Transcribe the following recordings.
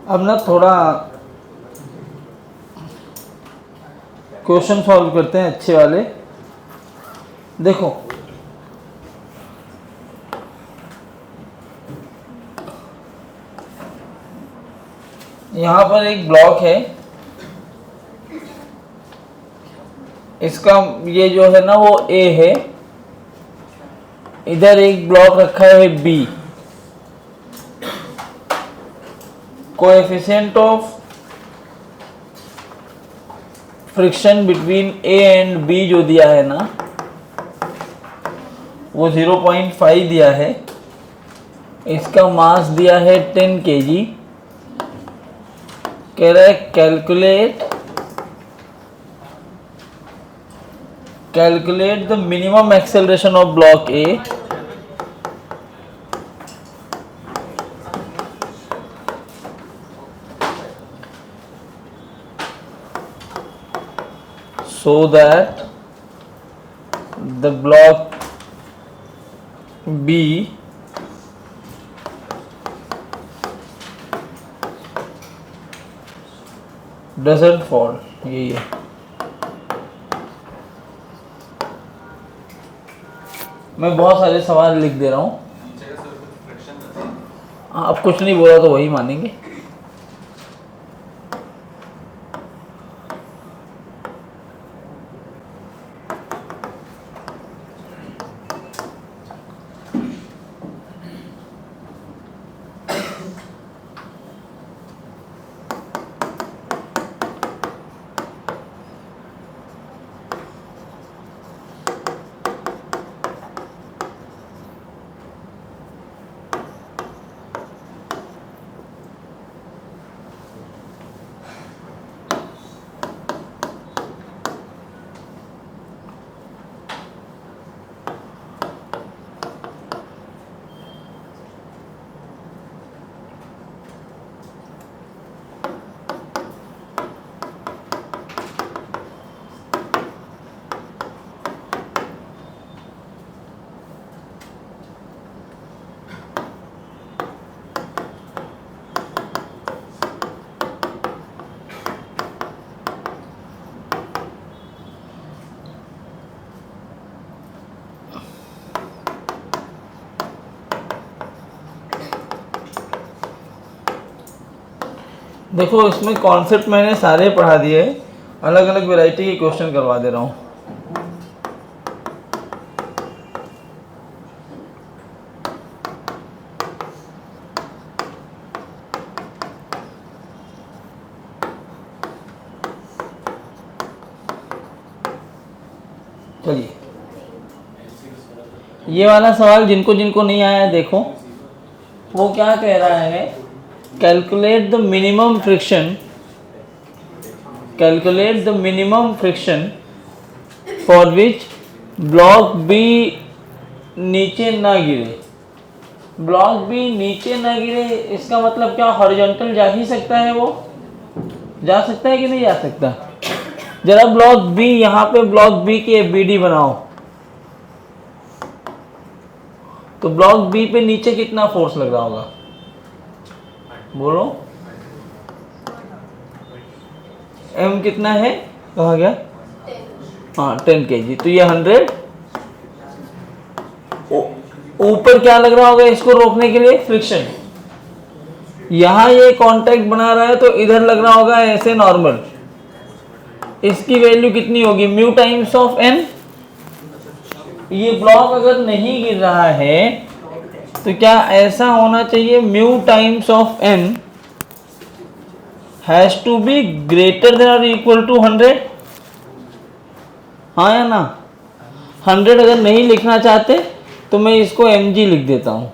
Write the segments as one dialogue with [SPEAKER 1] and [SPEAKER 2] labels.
[SPEAKER 1] अब ना थोड़ा क्वेश्चन सॉल्व करते हैं अच्छे वाले। देखो यहाँ पर एक ब्लॉक है, इसका ये जो है ना वो A है, इधर एक ब्लॉक रखा है B। Coefficient of friction between A and B जो दिया है ना वो 0.5 दिया है। इसका मास दिया है 10 kg। कह रहा है calculate the minimum acceleration of block A so that the block B doesn't fall। यही है। मैं बहुत सारे सवाल लिख दे रहा हूँ, आप कुछ नहीं बोला तो वही मानेंगे। देखो इसमें कॉन्सेप्ट मैंने सारे पढ़ा दिए, अलग अलग वैरायटी के क्वेश्चन करवा दे रहा हूँ। चलिए ये वाला सवाल जिनको जिनको नहीं आया देखो, वो क्या कह रहा है, calculate the minimum friction for which block B नीचे ना गिरे। ब्लॉक B नीचे ना गिरे इसका मतलब क्या, हॉरिजॉन्टल जा ही सकता है, वो जा सकता है कि नहीं जा सकता। जरा ब्लॉक B, यहाँ पे ब्लॉक B की BD बनाओ तो ब्लॉक B पे नीचे कितना फोर्स लग रहा होगा, बोलो। M कितना है, कहा गया, हाँ 10 kg, तो ये 100। ऊपर क्या लग रहा होगा इसको रोकने के लिए, फ्रिक्शन। यहां ये कांटेक्ट बना रहा है तो इधर लग रहा होगा ऐसे नॉर्मल। इसकी वैल्यू कितनी होगी, म्यू टाइम्स ऑफ n। ये ब्लॉक अगर नहीं गिर रहा है तो क्या ऐसा होना चाहिए, mu times of n has to be greater than और इक्वल टू 100। हाँ या ना। 100 अगर नहीं लिखना चाहते तो मैं इसको mg लिख देता हूं,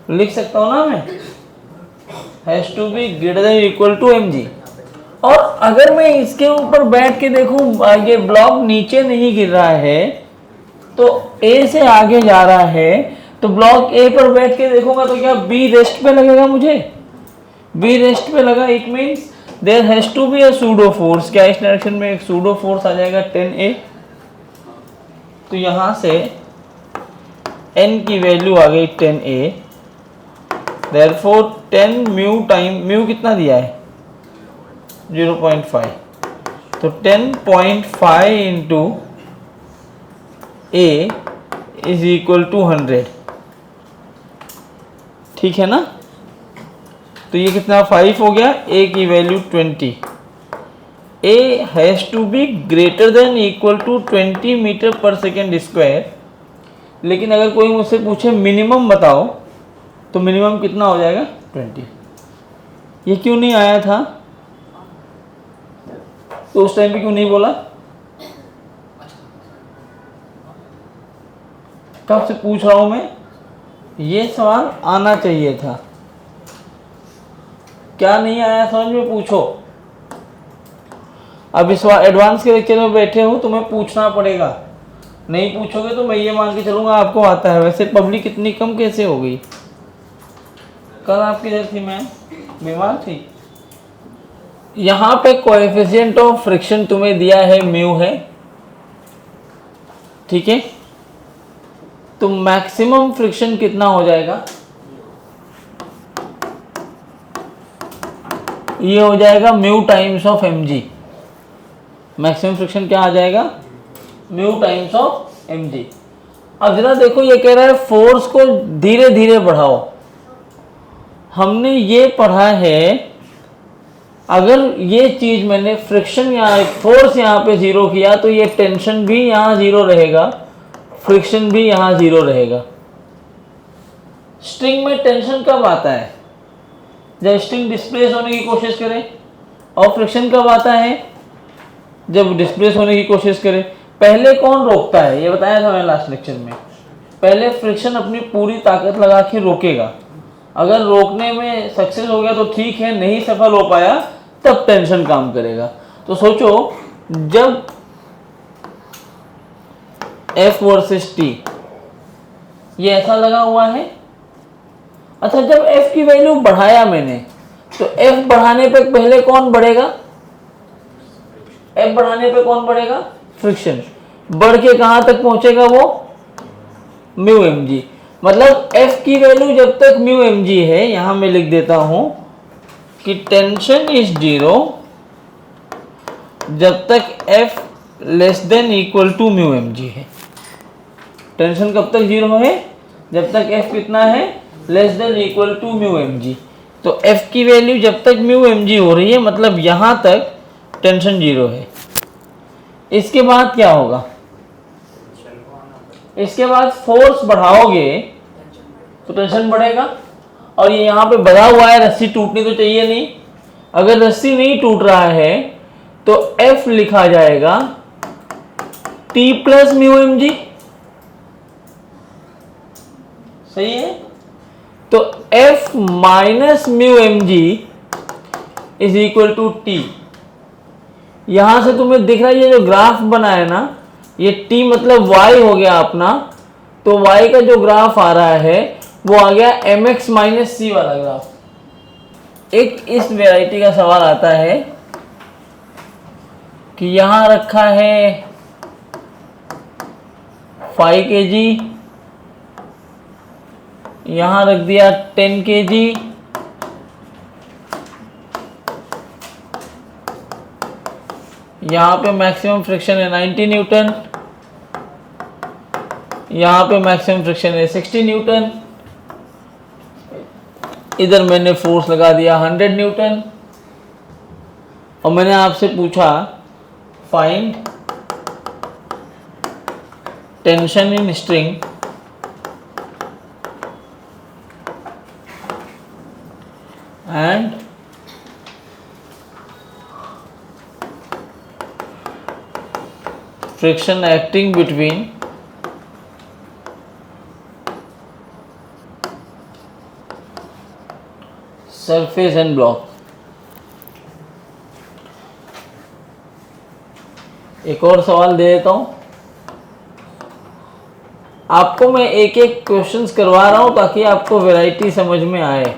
[SPEAKER 1] लिख सकता हूं ना मैं, has to be greater than equal to mg। और अगर मैं इसके ऊपर बैठ के देखूं, ये ब्लॉक नीचे नहीं गिर रहा है तो A से आगे जा रहा है, तो ब्लॉक A पर बैठ के देखूंगा तो क्या B रेस्ट पे लगेगा, मुझे B रेस्ट पे लगा, it means there has to be a pseudo force. क्या इस डायरेक्शन में एक सूडो फोर्स आ जाएगा 10A। तो यहां से n की वैल्यू आ गई 10A, therefore 10 mu time, mu कितना दिया है 0.5, तो 10.5 into A is equal to 100, ठीक है ना। तो ये कितना 5 हो गया, ए की value 20, A has to be greater than equal to 20 meter पर सेकेंड स्क्वायर। लेकिन अगर कोई मुझसे पूछे मिनिमम बताओ, तो मिनिमम कितना हो जाएगा 20। ये क्यों नहीं आया था, तो उस टाइम पे क्यों नहीं बोला, कब से पूछ रहा हूं मैं, ये सवाल आना चाहिए था। क्या नहीं आया समझ में, पूछो। अब इस बार एडवांस के लेक्चर में बैठे हो, तुम्हें पूछना पड़ेगा, नहीं पूछोगे तो मैं ये मान के चलूंगा आपको आता है। वैसे पब्लिक इतनी कम कैसे हो गई, कल आप किधर थी मैम, बीमार थी। यहाँ पे कोएफिशिएंट ऑफ फ्रिक्शन तुम्हें दिया है म्यू है, ठीक है। तो मैक्सिमम फ्रिक्शन कितना हो जाएगा, ये हो जाएगा mu times of M G. Maximum friction क्या आ जाएगा, म्यू टाइम्स ऑफ एम जी। अब जरा देखो, ये कह रहा है फोर्स को धीरे धीरे बढ़ाओ। हमने ये पढ़ा है, अगर ये चीज मैंने फ्रिक्शन यहाँ, फोर्स यहाँ पे जीरो किया, तो ये टेंशन भी यहाँ जीरो रहेगा, फ्रिक्शन भी यहाँ जीरो रहेगा। स्ट्रिंग में टेंशन कब आता है, जब स्ट्रिंग डिस्प्लेस होने की कोशिश करे, और फ्रिक्शन कब आता है, जब डिस्प्लेस होने की कोशिश करे। पहले कौन रोकता है, ये बताया था मैंने लास्ट लेक्चर में। पहले फ्रिक्शन अपनी पूरी ताकत लगा के रोकेगा, अगर रोकने में सक्सेस हो गया तो ठीक है, नहीं सफल हो पाया तब टेंशन काम करेगा। तो सोचो, जब F वर्सेस T ये ऐसा लगा हुआ है, अच्छा जब F की वैल्यू बढ़ाया मैंने, तो F बढ़ाने पे पहले कौन बढ़ेगा, F बढ़ाने पे कौन बढ़ेगा, फ्रिक्शन। बढ़ के कहां तक पहुंचेगा वो, म्यू एम जी। मतलब F की वैल्यू जब तक म्यू एम जी है, यहां मैं लिख देता हूं कि टेंशन इज जीरो जब तक F less than equal to mu M G है। टेंशन कब तक जीरो है, जब तक F कितना है, less than equal to mu M G. तो F की वैल्यू जब तक म्यू एम जी हो रही है, मतलब यहां तक टेंशन जीरो है। इसके बाद क्या होगा, इसके बाद फोर्स बढ़ाओगे तो टेंशन बढ़ेगा, और ये यहाँ पे बधा हुआ है, रस्सी टूटनी तो चाहिए नहीं। अगर रस्सी नहीं टूट रहा है तो F लिखा जाएगा T plus mu M G, सही है। तो F minus mu M G is equal to T। यहां से तुम्हें दिख रहा है, ये जो ग्राफ बना है ना, ये T मतलब Y हो गया अपना, तो Y का जो ग्राफ आ रहा है वो आ गया mx माइनस सी वाला ग्राफ। एक इस वैरायटी का सवाल आता है कि यहां रखा है 5 kg, यहां रख दिया 10 kg, यहां पे मैक्सिमम फ्रिक्शन है 90 न्यूटन, यहां पे मैक्सिमम फ्रिक्शन है 60 न्यूटन, इधर मैंने फोर्स लगा दिया 100 न्यूटन, और मैंने आपसे पूछा find tension in string and friction acting between surface and block. एक और सवाल दे देता हूं आपको, मैं एक एक क्वेश्चंस करवा रहा हूं ताकि आपको वैरायटी समझ में आए।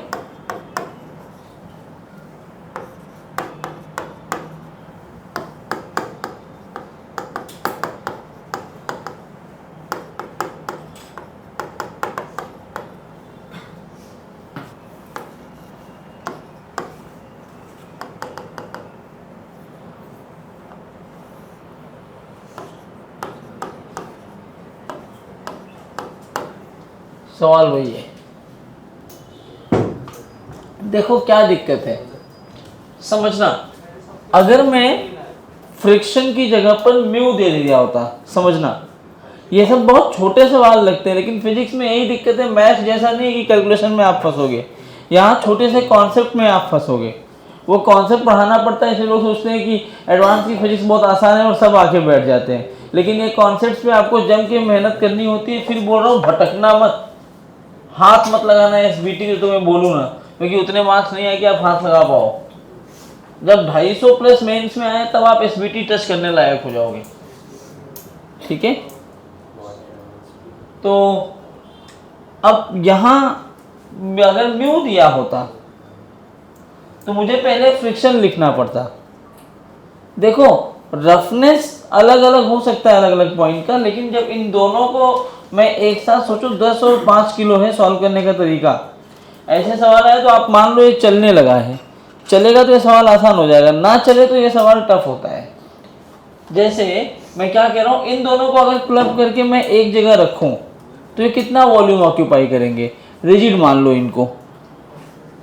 [SPEAKER 1] सवाल वही है। देखो क्या दिक्कत है समझना, अगर मैं फ्रिक्शन की जगह पर म्यू दे दिया होता, समझना ये सब बहुत छोटे सवाल लगते हैं, लेकिन फिजिक्स में यही दिक्कत है, मैथ जैसा नहीं कि कैलकुलेशन में आप फंसोगे, यहाँ छोटे से कॉन्सेप्ट में आप फंसोगे। वो कॉन्सेप्ट पढ़ाना पड़ता है, इसलिए लोग सोचते हैं कि एडवांस की फिजिक्स बहुत आसान है और सब आके बैठ जाते हैं, लेकिन ये कॉन्सेप्ट्स पे आपको जम के मेहनत करनी होती है। फिर बोल रहा हूँ भटकना मत, हाथ मत लगाना एसबीटी जो तुम्हें बोलूँ ना, क्योंकि उतने मार्क्स नहीं आए कि आप हाथ लगा पाओ। जब 250 प्लस मेंस में आए तब आप एसबीटी टच करने लायक हो जाओगे, ठीक है। तो अब यहाँ अगर म्यू दिया होता तो मुझे पहले फ्रिक्शन लिखना पड़ता। देखो रफनेस अलग अलग हो सकता है अलग अलग पॉइंट का, लेकिन जब इन दोनों को मैं एक साथ सोचो 10 और 5 किलो है सॉल्व करने का तरीका, ऐसे सवाल आए तो आप मान लो ये चलने लगा है, चलेगा तो ये सवाल आसान हो जाएगा, ना चले तो ये सवाल टफ होता है। जैसे मैं क्या कह रहा हूँ, इन दोनों को अगर क्लब करके मैं एक जगह रखूँ तो ये कितना वॉल्यूम ऑक्यूपाई करेंगे, रिजिड मान लो इनको,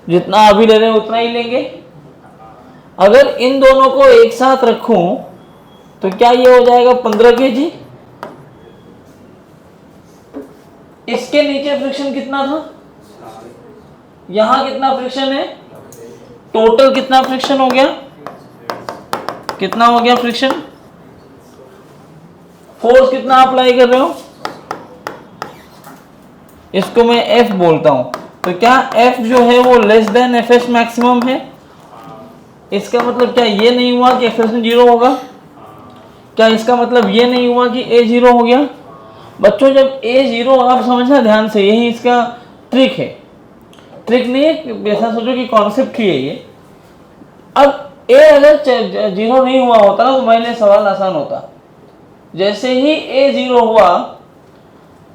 [SPEAKER 1] जितना अभी ले रहे हैं उतना ही लेंगे। अगर इन दोनों को एक साथ रखूं तो क्या ये हो जाएगा 15 kg। इसके नीचे फ्रिक्शन कितना था, यहां कितना फ्रिक्शन है, टोटल कितना फ्रिक्शन हो गया, कितना हो गया फ्रिक्शन, फोर्स कितना अप्लाई कर रहे हो, इसको मैं F बोलता हूं। तो क्या F जो है वो लेस देन Fs मैक्सिमम है, इसका मतलब क्या ये नहीं हुआ कि एक्सेलरेशन 0 होगा, क्या इसका मतलब ये नहीं हुआ कि A 0 हो गया। बच्चों जब A 0, आप समझना ध्यान से, यही इसका ट्रिक है, ट्रिक नहीं है, ऐसा सोचो कि कॉन्सेप्ट ही है ये। अब A अगर 0 नहीं हुआ होता ना तो मेरे लिए सवाल आसान होता, जैसे ही A 0 हुआ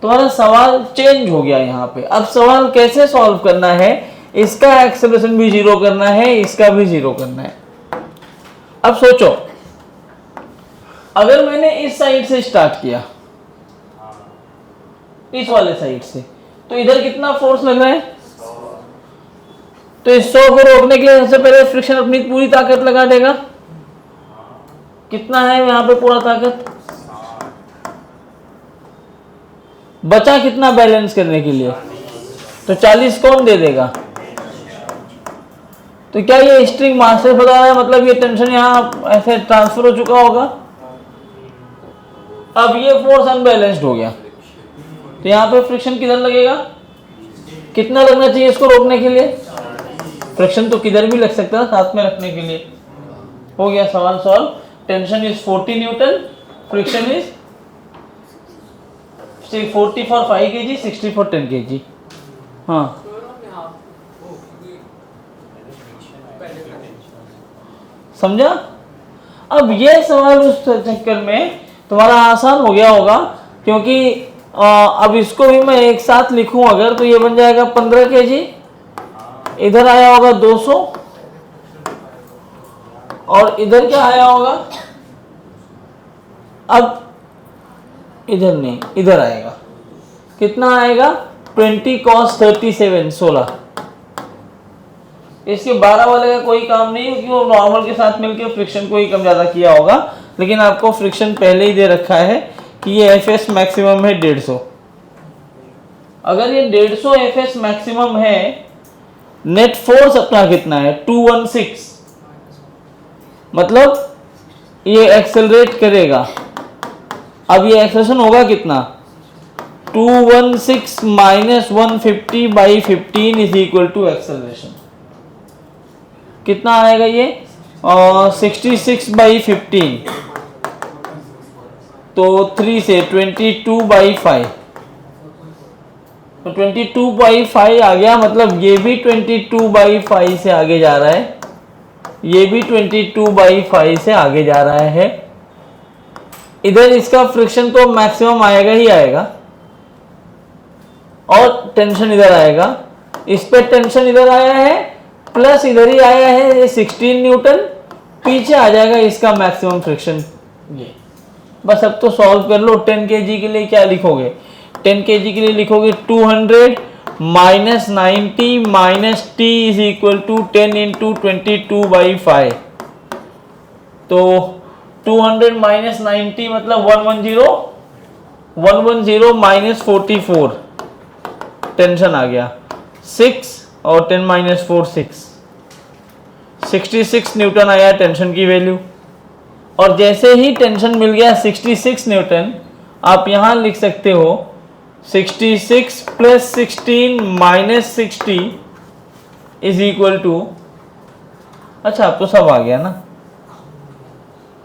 [SPEAKER 1] तुम्हारा सवाल चेंज हो गया यहाँ पे। अब सवाल कैसे सॉल्व करना है, इसका एक्सेलरेशन भी 0 करना है, इसका भी 0 करना है। अब सोचो अगर मैंने इस साइड से स्टार्ट किया, इस वाले साइड से, तो इधर कितना फोर्स लग रहा है, तो इस 100 को रोकने के लिए सबसे पहले फ्रिक्शन अपनी पूरी ताकत लगा देगा। कितना है यहाँ पे पूरा ताकत, बचा कितना बैलेंस करने के लिए, तो 40 कौन दे देगा। तो क्या ये स्ट्रिंग मास्टर बता रहा है, मतलब ये टेंशन यहाँ ऐसे ट्रांसफर हो चुका होगा। अब ये फोर्स अनबैलेंस्ड हो गया, तो यहाँ पे फ्रिक्शन किधर लगेगा, कितना लगना चाहिए इसको रोकने के लिए, फ्रिक्शन तो किधर भी लग सकता है साथ में रखने के लिए। हो गया सवाल solve. Tension is 40 Newton, friction is 40 for 5 kg, 60 for 10 kg। हाँ समझा। अब ये सवाल उस चक्कर में तुम्हारा आसान हो गया होगा, क्योंकि अब इसको भी मैं एक साथ लिखूं अगर, तो ये बन जाएगा 15 kg, इधर आया होगा 200, और इधर क्या आया होगा, अब इधर नहीं इधर आएगा, कितना आएगा 20 cos 37, 16। इसके 12 वाले का कोई काम नहीं, क्योंकि वो नॉर्मल के साथ मिलकर फ्रिक्शन को ही कम ज़्यादा किया होगा, लेकिन आपको फ्रिक्शन पहले ही दे रखा है कि ये Fs मैक्सिमम है 150। अगर ये 150 Fs मैक्सिमम है, नेट फोर्स अपना कितना है 216, मतलब ये एक्सेलरेट करेगा। अब ये एक्सेलरेशन होगा कितना, 216 minus 150 by 15 is equal to acceleration. कितना आएगा ये 66 बाई 15, तो 3 से 22 बाई 5, तो 22 बाई 5 आ गया, मतलब ये भी 22 बाई 5 से आगे जा रहा है, ये भी 22 बाई 5 से आगे जा रहा है। इधर इसका फ्रिक्शन तो मैक्सिमम आएगा ही आएगा, और टेंशन इधर आएगा, इस पे टेंशन इधर आया है, प्लस इधर ही आया है ये 16 न्यूटन, पीछे आ जाएगा इसका मैक्सिमम फ्रिक्शन। ये बस अब तो सॉल्व कर लो। 10 kg के लिए क्या लिखोगे, 10 kg के लिए लिखोगे 200 minus 90 minus T is equal to 10 into 22/5। तो 200 माइनस 90 मतलब 110, 110 माइनस 44, टेंशन आ गया 6 और 10 माइनस 4 6, 66 न्यूटन आया टेंशन की वैल्यू। और जैसे ही टेंशन मिल गया 66 न्यूटन, आप यहां लिख सकते हो 66 plus 16 minus 60 is equal to, अच्छा अब तो सब आ गया ना,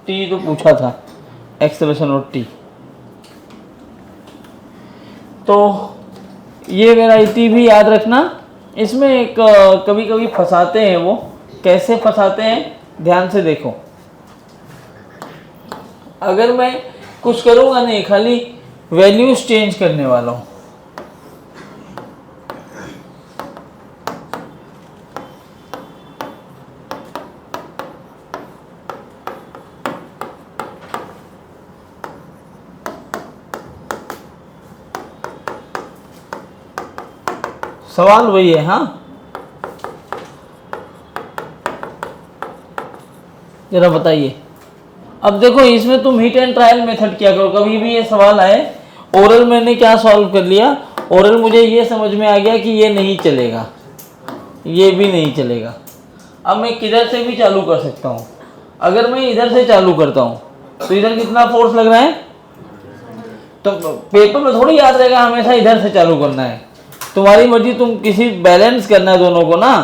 [SPEAKER 1] टी तो पूछा था, एक्सेलरेशन और टी। तो ये वैरायटी भी याद रखना। इसमें एक कभी कभी फंसाते हैं, वो कैसे फंसाते हैं ध्यान से देखो। अगर मैं कुछ करूँगा नहीं, खाली वैल्यूज चेंज करने वाला हूँ। सवाल वही है, हाँ जरा बताइए। अब देखो इसमें तुम हिट एंड ट्रायल मेथड किया करो, कभी भी ये सवाल आए। ओरल मैंने क्या सॉल्व कर लिया, ओरल मुझे ये समझ में आ गया कि ये नहीं चलेगा, ये भी नहीं चलेगा। अब मैं किधर से भी चालू कर सकता हूँ। अगर मैं इधर से चालू करता हूँ तो इधर कितना फोर्स लग रहा है, तो पेपर में थोड़ी याद रहेगा हमेशा इधर से चालू करना है। तुम्हारी मर्जी, तुम किसी बैलेंस करना है दोनों को ना।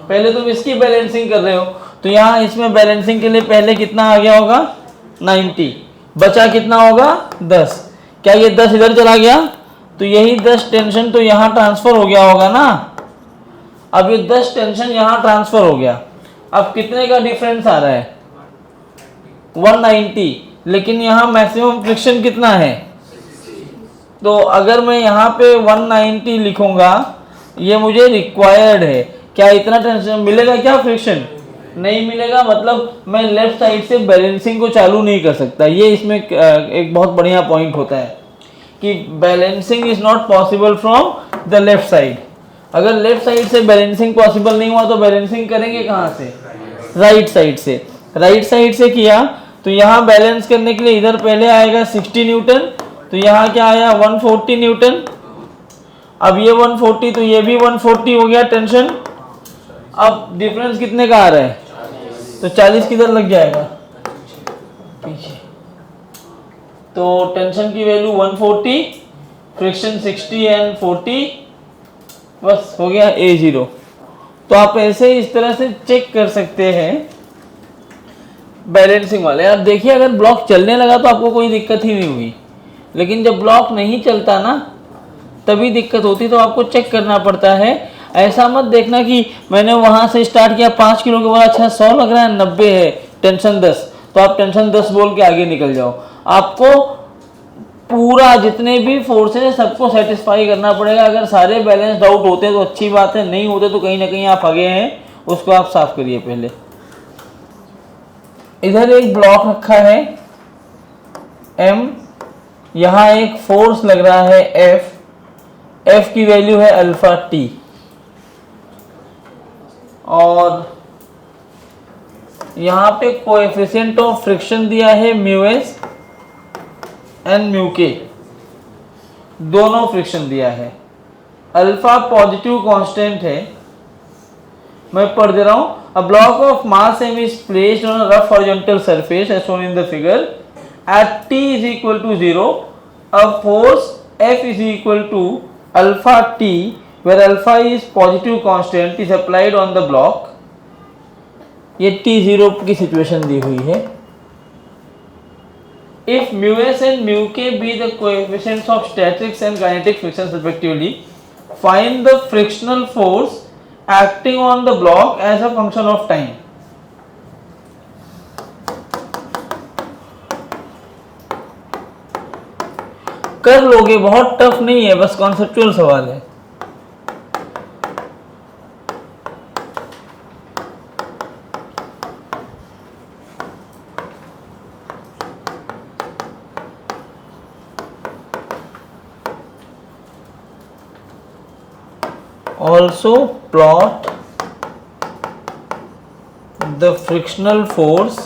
[SPEAKER 1] पहले तुम इसकी बैलेंसिंग कर रहे हो, तो यहाँ इसमें बैलेंसिंग के लिए पहले कितना आ गया होगा 90, बचा कितना होगा 10। क्या ये 10 इधर चला गया, तो यही 10 टेंशन तो यहाँ ट्रांसफर हो गया होगा ना। अब ये 10 टेंशन यहाँ ट्रांसफर हो गया। अब कितने का डिफरेंस आ रहा है 190, लेकिन यहाँ मैक्सिमम फ्रिक्शन कितना है। तो अगर मैं यहाँ पे 190 लिखूंगा, ये मुझे रिक्वायर्ड है। क्या इतना टेंशन मिलेगा, क्या फ्रिक्शन नहीं मिलेगा, मतलब मैं लेफ्ट साइड से बैलेंसिंग को चालू नहीं कर सकता। ये इसमें एक बहुत बढ़िया पॉइंट होता है कि balancing is not possible from the left side. अगर लेफ्ट साइड से बैलेंसिंग पॉसिबल नहीं हुआ तो बैलेंसिंग करेंगे कहाँ से, राइट साइड से। राइट साइड से किया तो यहाँ बैलेंस करने के लिए इधर पहले आएगा 60 न्यूटन, तो यहाँ क्या आया 140 न्यूटन। अब ये 140 तो ये भी 140 हो गया टेंशन। अब डिफरेंस कितने का आ रहा है, तो 40 किधर लग जाएगा पीछे। तो टेंशन की वैल्यू 140, फ्रिक्शन 60 एंड 40, बस हो गया A0। तो आप ऐसे इस तरह से चेक कर सकते हैं बैलेंसिंग वाले। आप देखिए अगर ब्लॉक चलने लगा तो आपको कोई दिक्कत ही नहीं हुई, लेकिन जब ब्लॉक नहीं चलता ना तभी दिक्कत होती। तो आपको चेक करना पड़ता है। ऐसा मत देखना कि मैंने वहां से स्टार्ट किया 5 किलो के बाद, अच्छा 100 लग रहा है 90 है टेंशन 10, तो आप टेंशन 10 बोल के आगे निकल जाओ। आपको पूरा जितने भी फोर्सेस है सबको सेटिस्फाई करना पड़ेगा। अगर सारे बैलेंस आउट होते तो अच्छी बात है, नहीं होते तो कहीं ना कहीं आप आगे हैं, उसको आप साफ करिए पहले। इधर एक ब्लॉक रखा है M, यहाँ एक फोर्स लग रहा है F, F की वैल्यू है अल्फा टी, और यहाँ पे कोएफिशिएंट ऑफ फ्रिक्शन दिया है म्यू एस एंड म्यू के, दोनों फ्रिक्शन दिया है। अल्फा पॉजिटिव कांस्टेंट है, मैं पढ़ दे रहा हूं। A block of mass m is placed on a rough horizontal surface as shown in the figure at t is equal to 0, a force F is equal to alpha t where alpha is positive constant is applied on the block। ये t0 की situation दी हुई है। If mu s and mu k be the coefficients of statics and kinetic frictions respectively, find the frictional force acting on the block as a function of time। कर लोगे, बहुत tough नहीं है, बस conceptual सवाल है। also plot the frictional force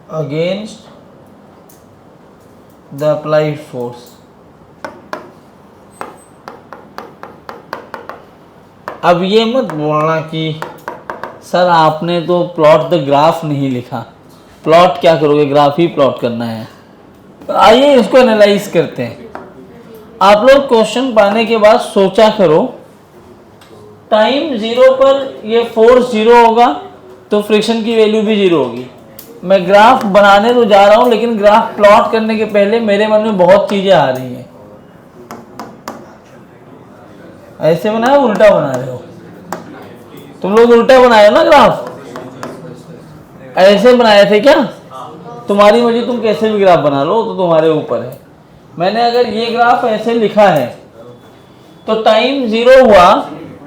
[SPEAKER 1] against the applied force. अब ये मत बोलना कि सर आपने तो प्लॉट द ग्राफ नहीं लिखा। प्लॉट क्या करोगे, ग्राफ ही प्लॉट करना है। आइए इसको एनालाइज करते हैं। आप लोग क्वेश्चन पाने के बाद सोचा करो, टाइम 0 पर ये फोर्स 0 होगा तो फ्रिक्शन की वैल्यू भी 0 होगी। मैं ग्राफ बनाने तो जा रहा हूं, लेकिन ग्राफ प्लॉट करने के पहले मेरे मन में बहुत चीजें आ रही हैं। ऐसे बनाया, उल्टा बना रहे हो तुम लोग? उल्टा बनाए ना ग्राफ? ऐसे बनाए थे क्या? तुम्हारी मर्जी, तुम कैसे भी ग्राफ बना लो, तो तुम्हारे ऊपर है। मैंने अगर ये ग्राफ ऐसे लिखा है तो टाइम 0 हुआ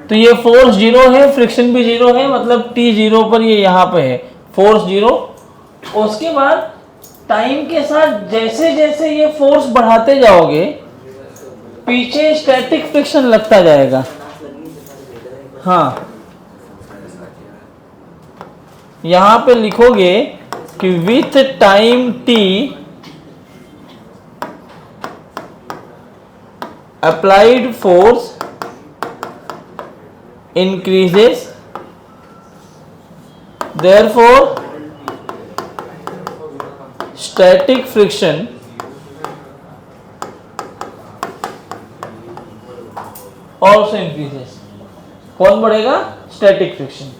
[SPEAKER 1] तो ये फोर्स 0 है, फ्रिक्शन भी 0 है, मतलब t 0 पर ये यहाँ पे है, फोर्स 0। उसके बाद टाइम के साथ जैसे जैसे ये फोर्स बढ़ाते जाओगे पीछे स्टैटिक फ्रिक्शन लगता जाएगा। हाँ, यहां पे लिखोगे कि with time t applied force increases, therefore static friction also increases। कौन बढ़ेगा? Static friction,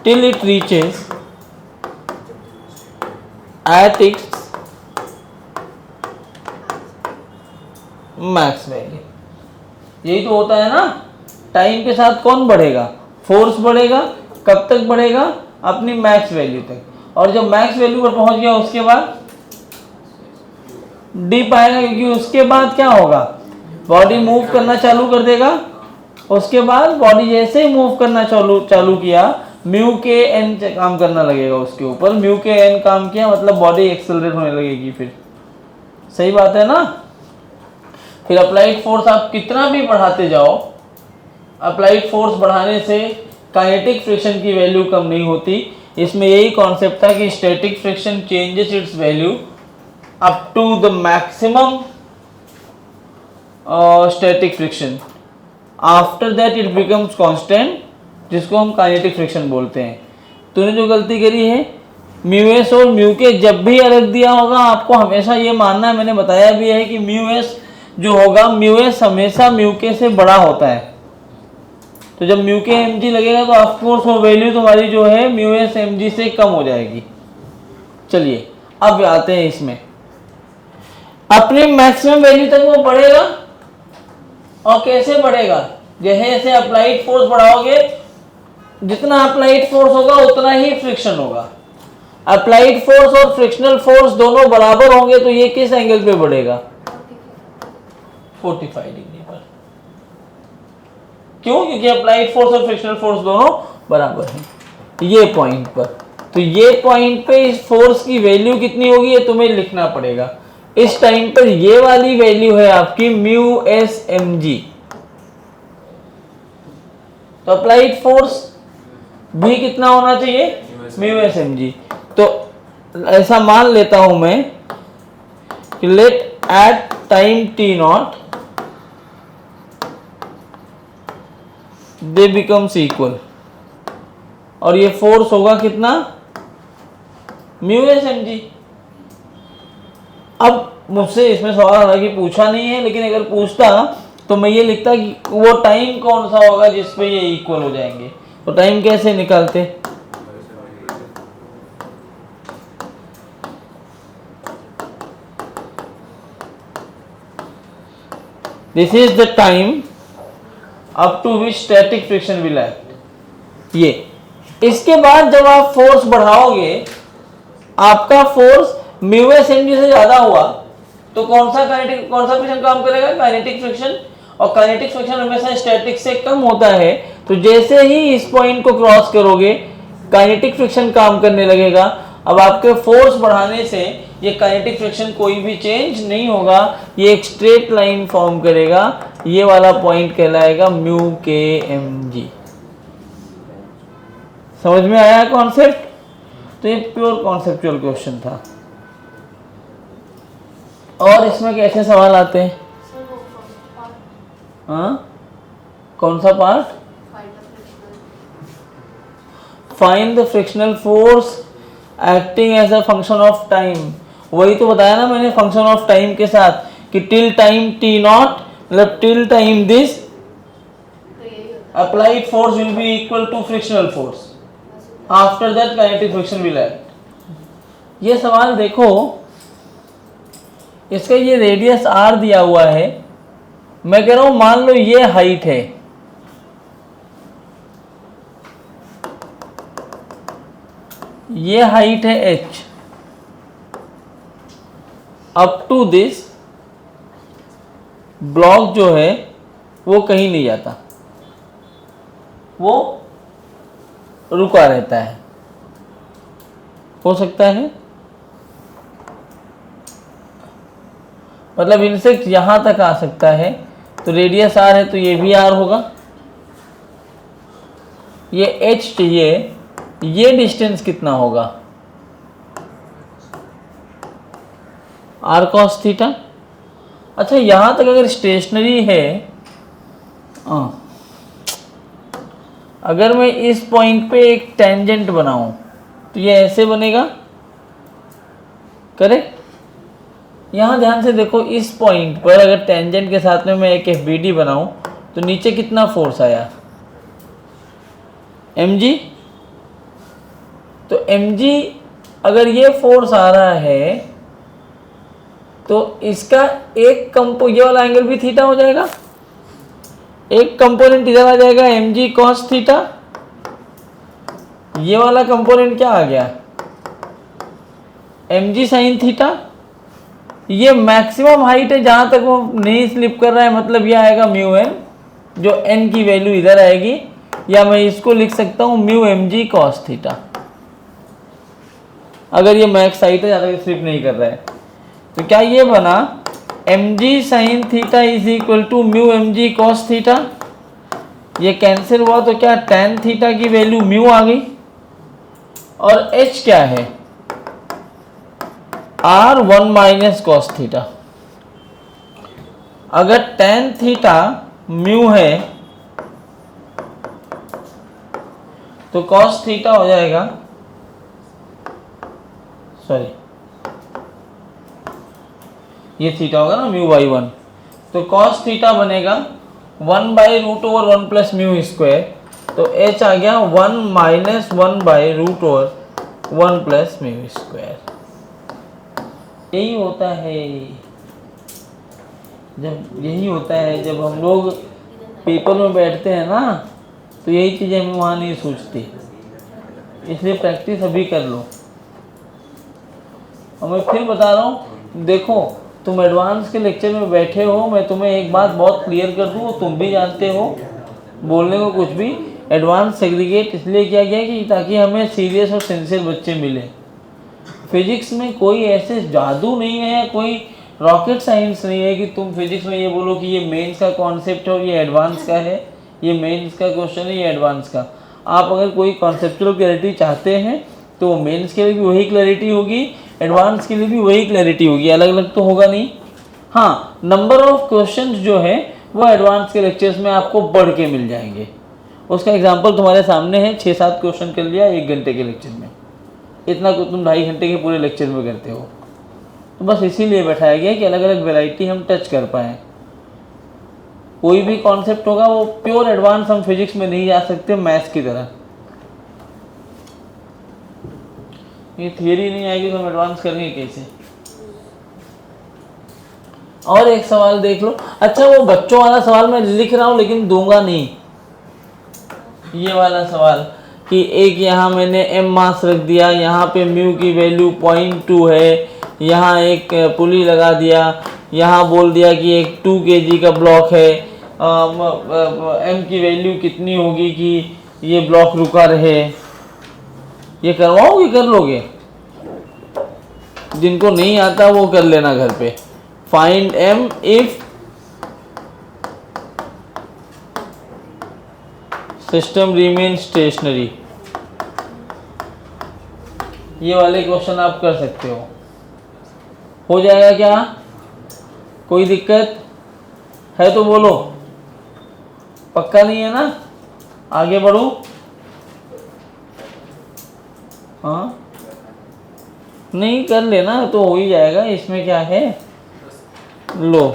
[SPEAKER 1] till it reaches at its max value. यही तो होता है ना, टाइम के साथ कौन बढ़ेगा? फोर्स बढ़ेगा। कब तक बढ़ेगा? अपनी मैक्स वैल्यू तक। और जब मैक्स वैल्यू पर पहुंच गया उसके बाद डिप आएगा, क्योंकि उसके बाद क्या होगा? बॉडी मूव करना चालू कर देगा। उसके बाद बॉडी जैसे ही मूव करना चालू किया, म्यू के एन काम करना लगेगा उसके ऊपर। म्यू के एन काम किया मतलब बॉडी एक्सेलरेट होने लगेगी। फिर सही बात है ना? फिर अप्लाइड फोर्स आप कितना भी बढ़ाते जाओ, अप्लाइड फोर्स बढ़ाने से काइनेटिक फ्रिक्शन की वैल्यू कम नहीं होती। इसमें यही कॉन्सेप्ट था कि static friction changes its value up to the maximum static friction, after that it becomes constant, जिसको हम काइनेटिक फ्रिक्शन बोलते हैं। तूने जो गलती करी है, म्यू एस और म्यू के जब भी अलग दिया होगा आपको हमेशा ये मानना है, मैंने बताया भी है कि म्यू एस जो होगा, म्यू एस हमेशा म्यू के से बड़ा होता है। तो जब म्यू के एम जी लगेगा तो ऑफकोर्स वो वैल्यू तुम्हारी जो है म्यू एस एम जी से कम हो जाएगी। चलिए अब आते हैं इसमें, अपनी मैक्सिमम वैल्यू तक वो बढ़ेगा। और कैसे बढ़ेगा? जैसे जैसे अप्लाइड फोर्स बढ़ाओगे, जितना अप्लाइड फोर्स होगा उतना ही फ्रिक्शन होगा। अप्लाइड फोर्स और फ्रिक्शनल फोर्स दोनों बराबर होंगे तो ये किस एंगल पे बढ़ेगा? 45 डिग्री पर। क्यों? क्योंकि अप्लाइड फोर्स और फ्रिक्शनल फोर्स दोनों बराबर हैं ये पॉइंट पर। तो ये पॉइंट पे इस फोर्स की वैल्यू कितनी होगी ये तुम्हें लिखना पड़ेगा। इस टाइम पर ये वाली वैल्यू है आपकी म्यू एस एम जी। तो अप्लाइड फोर्स भी कितना होना चाहिए? म्यू एस एम जी। तो ऐसा मान लेता हूं मैं कि let at time t naught they becomes equal, और ये फोर्स होगा कितना? म्यू एस एम जी। अब मुझसे इसमें सवाल हालांकि पूछा नहीं है, लेकिन अगर पूछता तो मैं ये लिखता कि वो टाइम कौन सा होगा जिसपे ये इक्वल हो जाएंगे। तो टाइम कैसे निकालते? This is the time up to which static friction will act. ये इसके बाद जब आप फोर्स बढ़ाओगे, आपका force mu s m g से ज्यादा हुआ तो कौन सा फ्रिक्शन काम करेगा? Kinetic friction. और काइनेटिक फ्रिक्शन हमेशा स्टैटिक से कम होता है। तो जैसे ही इस पॉइंट को क्रॉस करोगे काइनेटिक फ्रिक्शन काम करने लगेगा। अब आपके फोर्स बढ़ाने से ये काइनेटिक फ्रिक्शन कोई भी चेंज नहीं होगा, ये एक स्ट्रेट लाइन फॉर्म करेगा, ये वाला पॉइंट कहलाएगा म्यू के एम जी। समझ में आया कॉन्सेप्ट? तो ये प्योर कॉन्सेप्चुअल क्वेश्चन था। और इसमें कैसे सवाल आते हैं? हाँ, कौन सा part? Find the frictional force acting as a function of time. वही तो बताया ना मैंने फंक्शन ऑफ टाइम के साथ कि टिल टाइम टी नॉट, मतलब till time this applied force will be equal to frictional force, after that kinetic friction will act। ये सवाल देखो, इसका ये रेडियस r दिया हुआ है, मैं कह रहा हूं मान लो ये हाइट है, ये हाइट है h, up to this block जो है वो कहीं नहीं जाता, वो रुका रहता है। हो सकता है, मतलब इंसेक्ट यहां तक आ सकता है, तो रेडियस r है तो ये भी r होगा, ये h चाहिए, ये डिस्टेंस कितना होगा? r cos theta. अच्छा, यहां तक अगर स्टेशनरी है, अगर मैं इस पॉइंट पे एक टेंजेंट बनाऊं तो ये ऐसे बनेगा, करेक्ट? यहां ध्यान से देखो, इस पॉइंट पर अगर टेंजेंट के साथ में मैं एक FBD बनाऊं तो नीचे कितना फोर्स आया? mg। तो mg अगर ये फोर्स आ रहा है तो इसका एक ये वाला एंगल भी थीटा हो जाएगा, एक कंपोनेंट इधर आ जाएगा mg cos थीटा, ये वाला कंपोनेंट क्या आ गया? mg sin theta. ये मैक्सिमम हाइट है जहां तक वो नहीं स्लिप कर रहा है, मतलब ये आएगा म्यू एम, जो n की वैल्यू इधर आएगी, या मैं इसको लिख सकता हूं म्यू mg cos थीटा। अगर ये मैक्स हाइट है, ज्यादा स्लिप नहीं कर रहा है, तो क्या ये बना mg sin theta is equal to mu mg cos theta. ये कैंसिल हुआ तो क्या tan थीटा की वैल्यू म्यू आ गई, और h क्या है? r 1 minus cos theta. अगर tan थीटा म्यू है तो cos थीटा हो जाएगा, सॉरी ये थीटा होगा ना म्यू बाई 1, तो cos थीटा बनेगा 1 by root over 1 plus mu square, तो h आ गया 1 minus 1 by root over 1 plus mu square. यही होता है जब हम लोग पेपर में बैठते हैं ना, तो यही चीज़ें हमें वहाँ नहीं सूझती, इसलिए प्रैक्टिस अभी कर लो। और मैं फिर बता रहा हूँ, देखो तुम एडवांस के लेक्चर में बैठे हो, मैं तुम्हें एक बात बहुत क्लियर कर दूँ, तुम भी जानते हो, बोलने को कुछ भी, एडवांस सेग्रीगेट इसलिए किया गया कि ताकि हमें सीरियस और सिंसियर बच्चे मिले। फिजिक्स में कोई ऐसे जादू नहीं है, कोई रॉकेट साइंस नहीं है कि तुम फिजिक्स में ये बोलो कि ये मेंस का कॉन्सेप्ट है और ये एडवांस का है, ये मेंस का क्वेश्चन है, ये एडवांस का। आप अगर कोई कॉन्सेप्चुअल क्लैरिटी चाहते हैं तो मेंस के लिए भी वही क्लैरिटी होगी, एडवांस के लिए भी वही क्लैरिटी होगी, अलग अलग तो होगा नहीं। हाँ, नंबर ऑफ क्वेश्चंस जो है वो एडवांस के लेक्चर्स में आपको बढ़ के मिल जाएंगे। उसका एग्जांपल तुम्हारे सामने है, 6-7 क्वेश्चन कर लिया 1 घंटे के लेक्चर में, इतना कुछ तुम 2.5 घंटे के पूरे लेक्चर में करते हो। तो बस इसीलिए बैठाया गया कि अलग अलग वैरायटी हम टच कर पाएँ। कोई भी कॉन्सेप्ट होगा वो प्योर एडवांस हम फिजिक्स में नहीं जा सकते मैथ्स की तरह। ये थियरी नहीं आएगी तो हम एडवांस करेंगे कैसे? और एक सवाल देख लो। अच्छा, वो बच्चों वाला सवाल मैं लिख रहा हूं लेकिन दूंगा नहीं, ये वाला सवाल कि एक यहाँ मैंने m मास रख दिया, यहाँ पे म्यू की वैल्यू 0.2 है, यहाँ एक पुली लगा दिया, यहाँ बोल दिया कि एक 2 kg का ब्लॉक है, m की वैल्यू कितनी होगी कि ये ब्लॉक रुका रहे। ये करवाओगे, कर लोगे? जिनको नहीं आता वो कर लेना घर पे। Find m if system remain stationery, ये वाले क्वेश्चन आप कर सकते हो जाएगा क्या? कोई दिक्कत है तो बोलो, पक्का नहीं है ना? आगे बढ़ो। हाँ नहीं, कर लेना तो हो ही जाएगा, इसमें क्या है। लो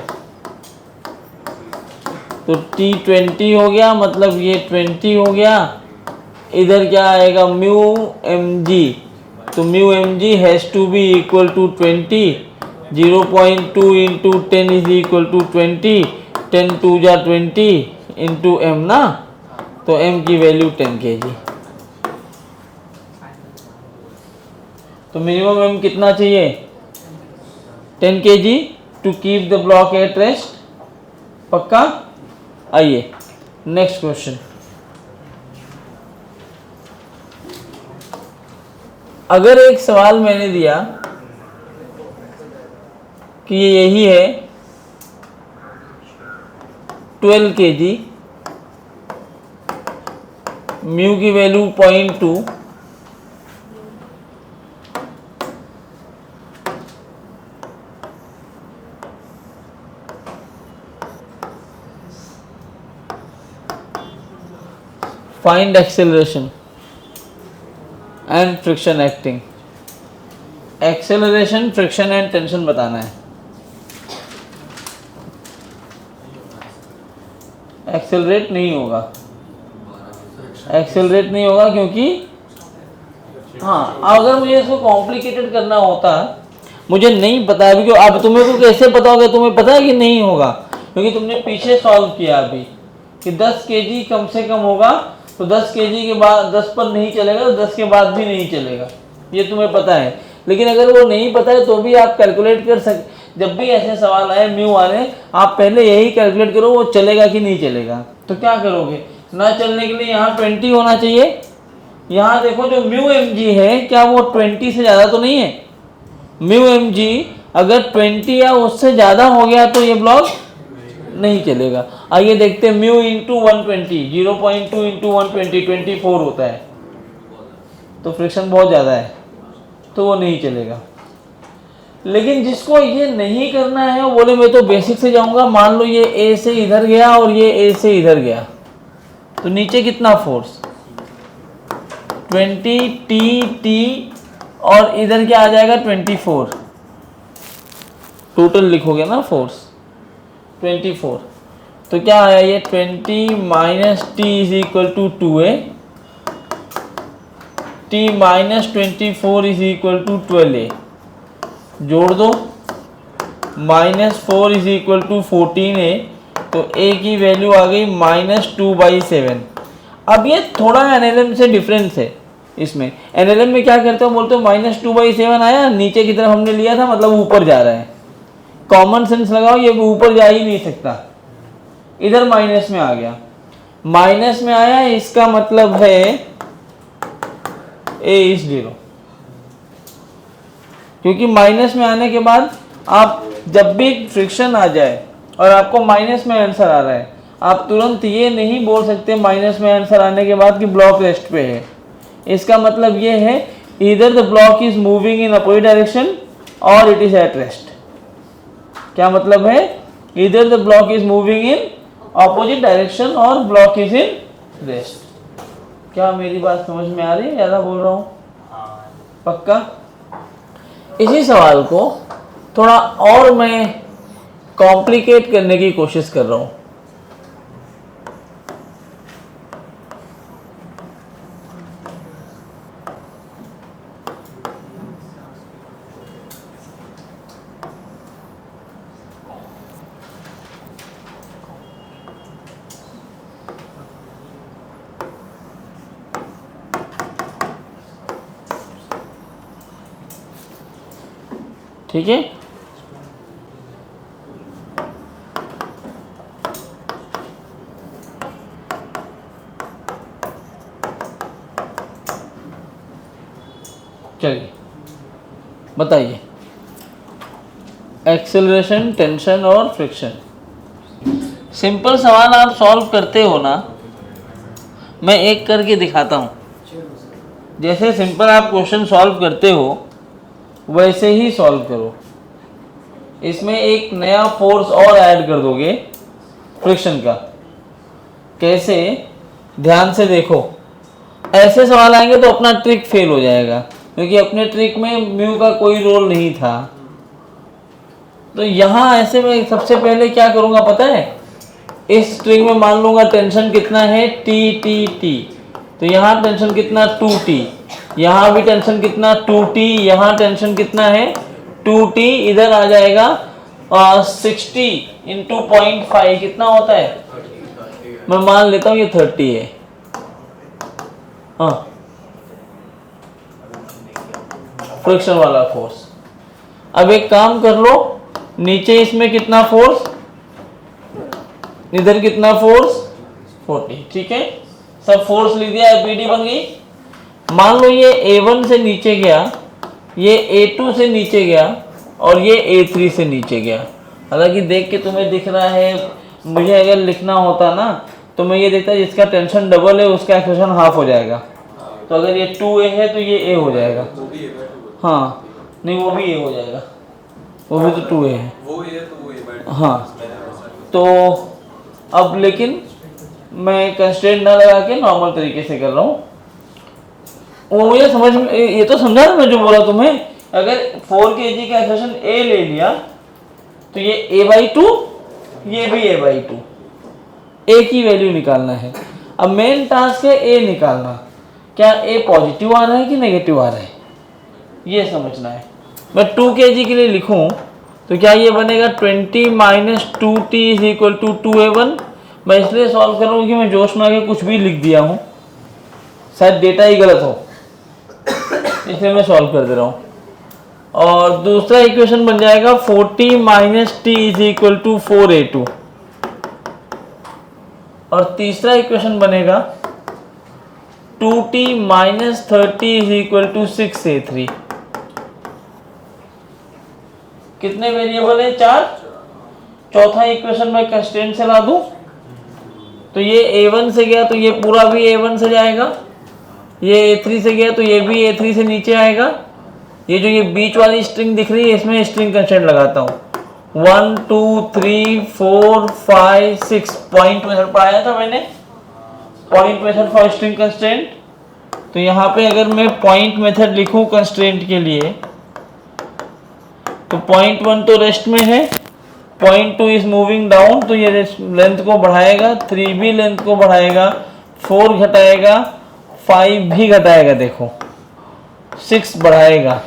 [SPEAKER 1] तो T20 हो गया, मतलब ये 20 हो गया। इधर क्या आएगा? म्यू एम जी, तो mu M g has to be equal to 20। 0.2 into 10 is equal to 20। 10 2 जा 20 इंटू एम ना, तो एम की वैल्यू 10 kg। तो मिनिमम एम कितना चाहिए? 10 kg to keep the block at rest. पक्का? आइए नेक्स्ट क्वेश्चन। अगर एक सवाल मैंने दिया कि ये यही है 12 kg, म्यू की value 0.2, find acceleration and friction acting. Acceleration, friction and tension बताना है। एक्सेलरेट नहीं होगा, एक्सेलरेट नहीं होगा क्योंकि हाँ, अगर मुझे इसको कॉम्प्लिकेटेड करना होता, मुझे नहीं पता अभी, क्यों अब तुम्हें को कैसे पता होगा? तुम्हें पता है कि नहीं होगा, क्योंकि तुमने पीछे सॉल्व किया अभी कि 10 kg कम से कम होगा, तो 10 kg के बाद 10 पर नहीं चलेगा, तो 10 के बाद भी नहीं चलेगा, ये तुम्हें पता है। लेकिन अगर वो नहीं पता है तो भी आप कैलकुलेट कर सकते। जब भी ऐसे सवाल आए म्यू वाले, आप पहले यही कैलकुलेट करो वो चलेगा कि नहीं चलेगा। तो क्या करोगे? ना चलने के लिए यहाँ 20 होना चाहिए। यहाँ देखो जो म्यू एम जी है, क्या वो 20 से ज़्यादा तो नहीं है? म्यू एम जी अगर 20 या उससे ज़्यादा हो गया तो ये ब्लॉक नहीं चलेगा। आइए देखते हैं, म्यू इंटू 120, 0.2 इंटू 120 24 होता है, तो फ्रिक्शन बहुत ज़्यादा है, तो वो नहीं चलेगा। लेकिन जिसको ये नहीं करना है वो बोले मैं तो बेसिक से जाऊंगा। मान लो ये ए से इधर गया और ये ए से इधर गया, तो नीचे कितना फोर्स? 20 टी और इधर क्या आ जाएगा? 24। टोटल लिखोगे ना फोर्स 24, तो क्या आया ये 20 minus T is equal to 2a, t minus 24 is equal to 12a। जोड़ दो, -4 इज इक्वल टू 14a, तो a की वैल्यू आ गई -2/7। अब ये थोड़ा एनएलएम से डिफरेंस है। इसमें एनएलएम में क्या करते हो, बोलते हो -2/7 आया, नीचे की तरफ हमने लिया था, मतलब ऊपर जा रहा है। कॉमन सेंस लगाओ, ये ऊपर जा ही नहीं सकता, इधर माइनस में आ गया। माइनस में आया, इसका मतलब है a इज 0, क्योंकि माइनस में आने के बाद आप जब भी फ्रिक्शन आ जाए और आपको माइनस में आंसर आ रहा है, आप तुरंत ये नहीं बोल सकते माइनस में आंसर आने के बाद कि ब्लॉक रेस्ट पे है। इसका मतलब ये है इधर the block is moving in opposite direction और इट इज एट रेस्ट। क्या मतलब है? इधर the block is moving in opposite direction और ब्लॉक इज इन रेस्ट। क्या मेरी बात समझ में आ रही है? ज़्यादा बोल रहा हूँ? पक्का? इसी सवाल को थोड़ा और मैं कॉम्प्लिकेट करने की कोशिश कर रहा हूँ। ठीक है, चलिए बताइए। एक्सेलरेशन, टेंशन और फ्रिक्शन। सिंपल सवाल आप सॉल्व करते हो ना, मैं एक करके दिखाता हूँ। जैसे सिंपल आप क्वेश्चन सॉल्व करते हो वैसे ही सॉल्व करो। इसमें एक नया फोर्स और ऐड कर दोगे फ्रिक्शन का। कैसे, ध्यान से देखो। ऐसे सवाल आएंगे तो अपना ट्रिक फेल हो जाएगा, क्योंकि अपने ट्रिक में म्यू का कोई रोल नहीं था। तो यहाँ ऐसे में सबसे पहले क्या करूँगा पता है, इस स्ट्रिंग में मान लूँगा टेंशन कितना है, टी टी टी। तो यहाँ टेंशन कितना, 2t। यहाँ भी टेंशन कितना, 2t। यहाँ टेंशन कितना है, 2t। इधर आ जाएगा 60 इंटू 0.5 कितना होता है, मैं मान लेता हूँ ये 30 है। हाँ, फ्रिक्शन वाला फोर्स। अब एक काम कर लो, नीचे इसमें कितना फोर्स, इधर कितना फोर्स, 40। ठीक है, सब फोर्स लिख दिया, एपीडी बन गई। मान लो ये A1 से नीचे गया, ये A2 से नीचे गया और ये A3 से नीचे गया। हालांकि देख के तुम्हें दिख रहा है, मुझे अगर लिखना होता ना तो मैं ये देखता जिसका टेंशन डबल है उसका एक्सेलरेशन हाफ हो जाएगा। तो अगर ये 2A है तो ये A हो जाएगा। हाँ नहीं, वो भी A हो जाएगा, वो भी तो 2A है। हाँ, तो अब लेकिन मैं कंस्ट्रेंट ना लगा के नॉर्मल तरीके से कर रहा हूँ। वो मुझे समझ में, ये तो समझा ना मैं जो बोला तुम्हें। अगर 4 kg का एक्सेलरेशन A ले लिया तो ये A/2, ये भी A/2, A की वैल्यू निकालना है। अब मेन टास्क है A निकालना, क्या A पॉजिटिव आ रहा है कि नेगेटिव आ रहा है, ये समझना है। मैं 2 kg के लिए लिखूं तो क्या ये बनेगा 20 minus 2t is equal to 2A1। मैं इसलिए सॉल्व कर रहा हूँ कि मैं जोश में आके कुछ भी लिख दिया हूँ, शायद डेटा ही गलत हो, इसलिए मैं सॉल्व कर दे रहा हूँ। और दूसरा इक्वेशन बन जाएगा 40 minus T is equal to 4A2। और तीसरा इक्वेशन बनेगा 2t minus 30 is equal to 6A3। कितने वेरिएबल है, 4। चौथा इक्वेशन मैं कंस्ट्रेंट से ला दूं तो ये A1 से गया तो ये पूरा भी A1 से जाएगा, ये A3 से गया तो ये भी A3 से नीचे आएगा। ये जो ये बीच वाली स्ट्रिंग दिख रही है इसमें स्ट्रिंग कंस्ट्रेंट लगाता हूँ। 1 2 3 4 5 6 पॉइंट मेथड पढ़ाया था मैंने, point method for string constraint. तो यहाँ पे अगर मैं पॉइंट मेथड लिखूँ कंस्ट्रेंट के लिए तो पॉइंट 1 तो रेस्ट में है, पॉइंट 2 इज मूविंग डाउन, तो ये लेंथ को बढ़ाएगा, 3 भी लेंथ को बढ़ाएगा, 4 घटाएगा, 5 भी घटाएगा, देखो 6 बढ़ाएगा।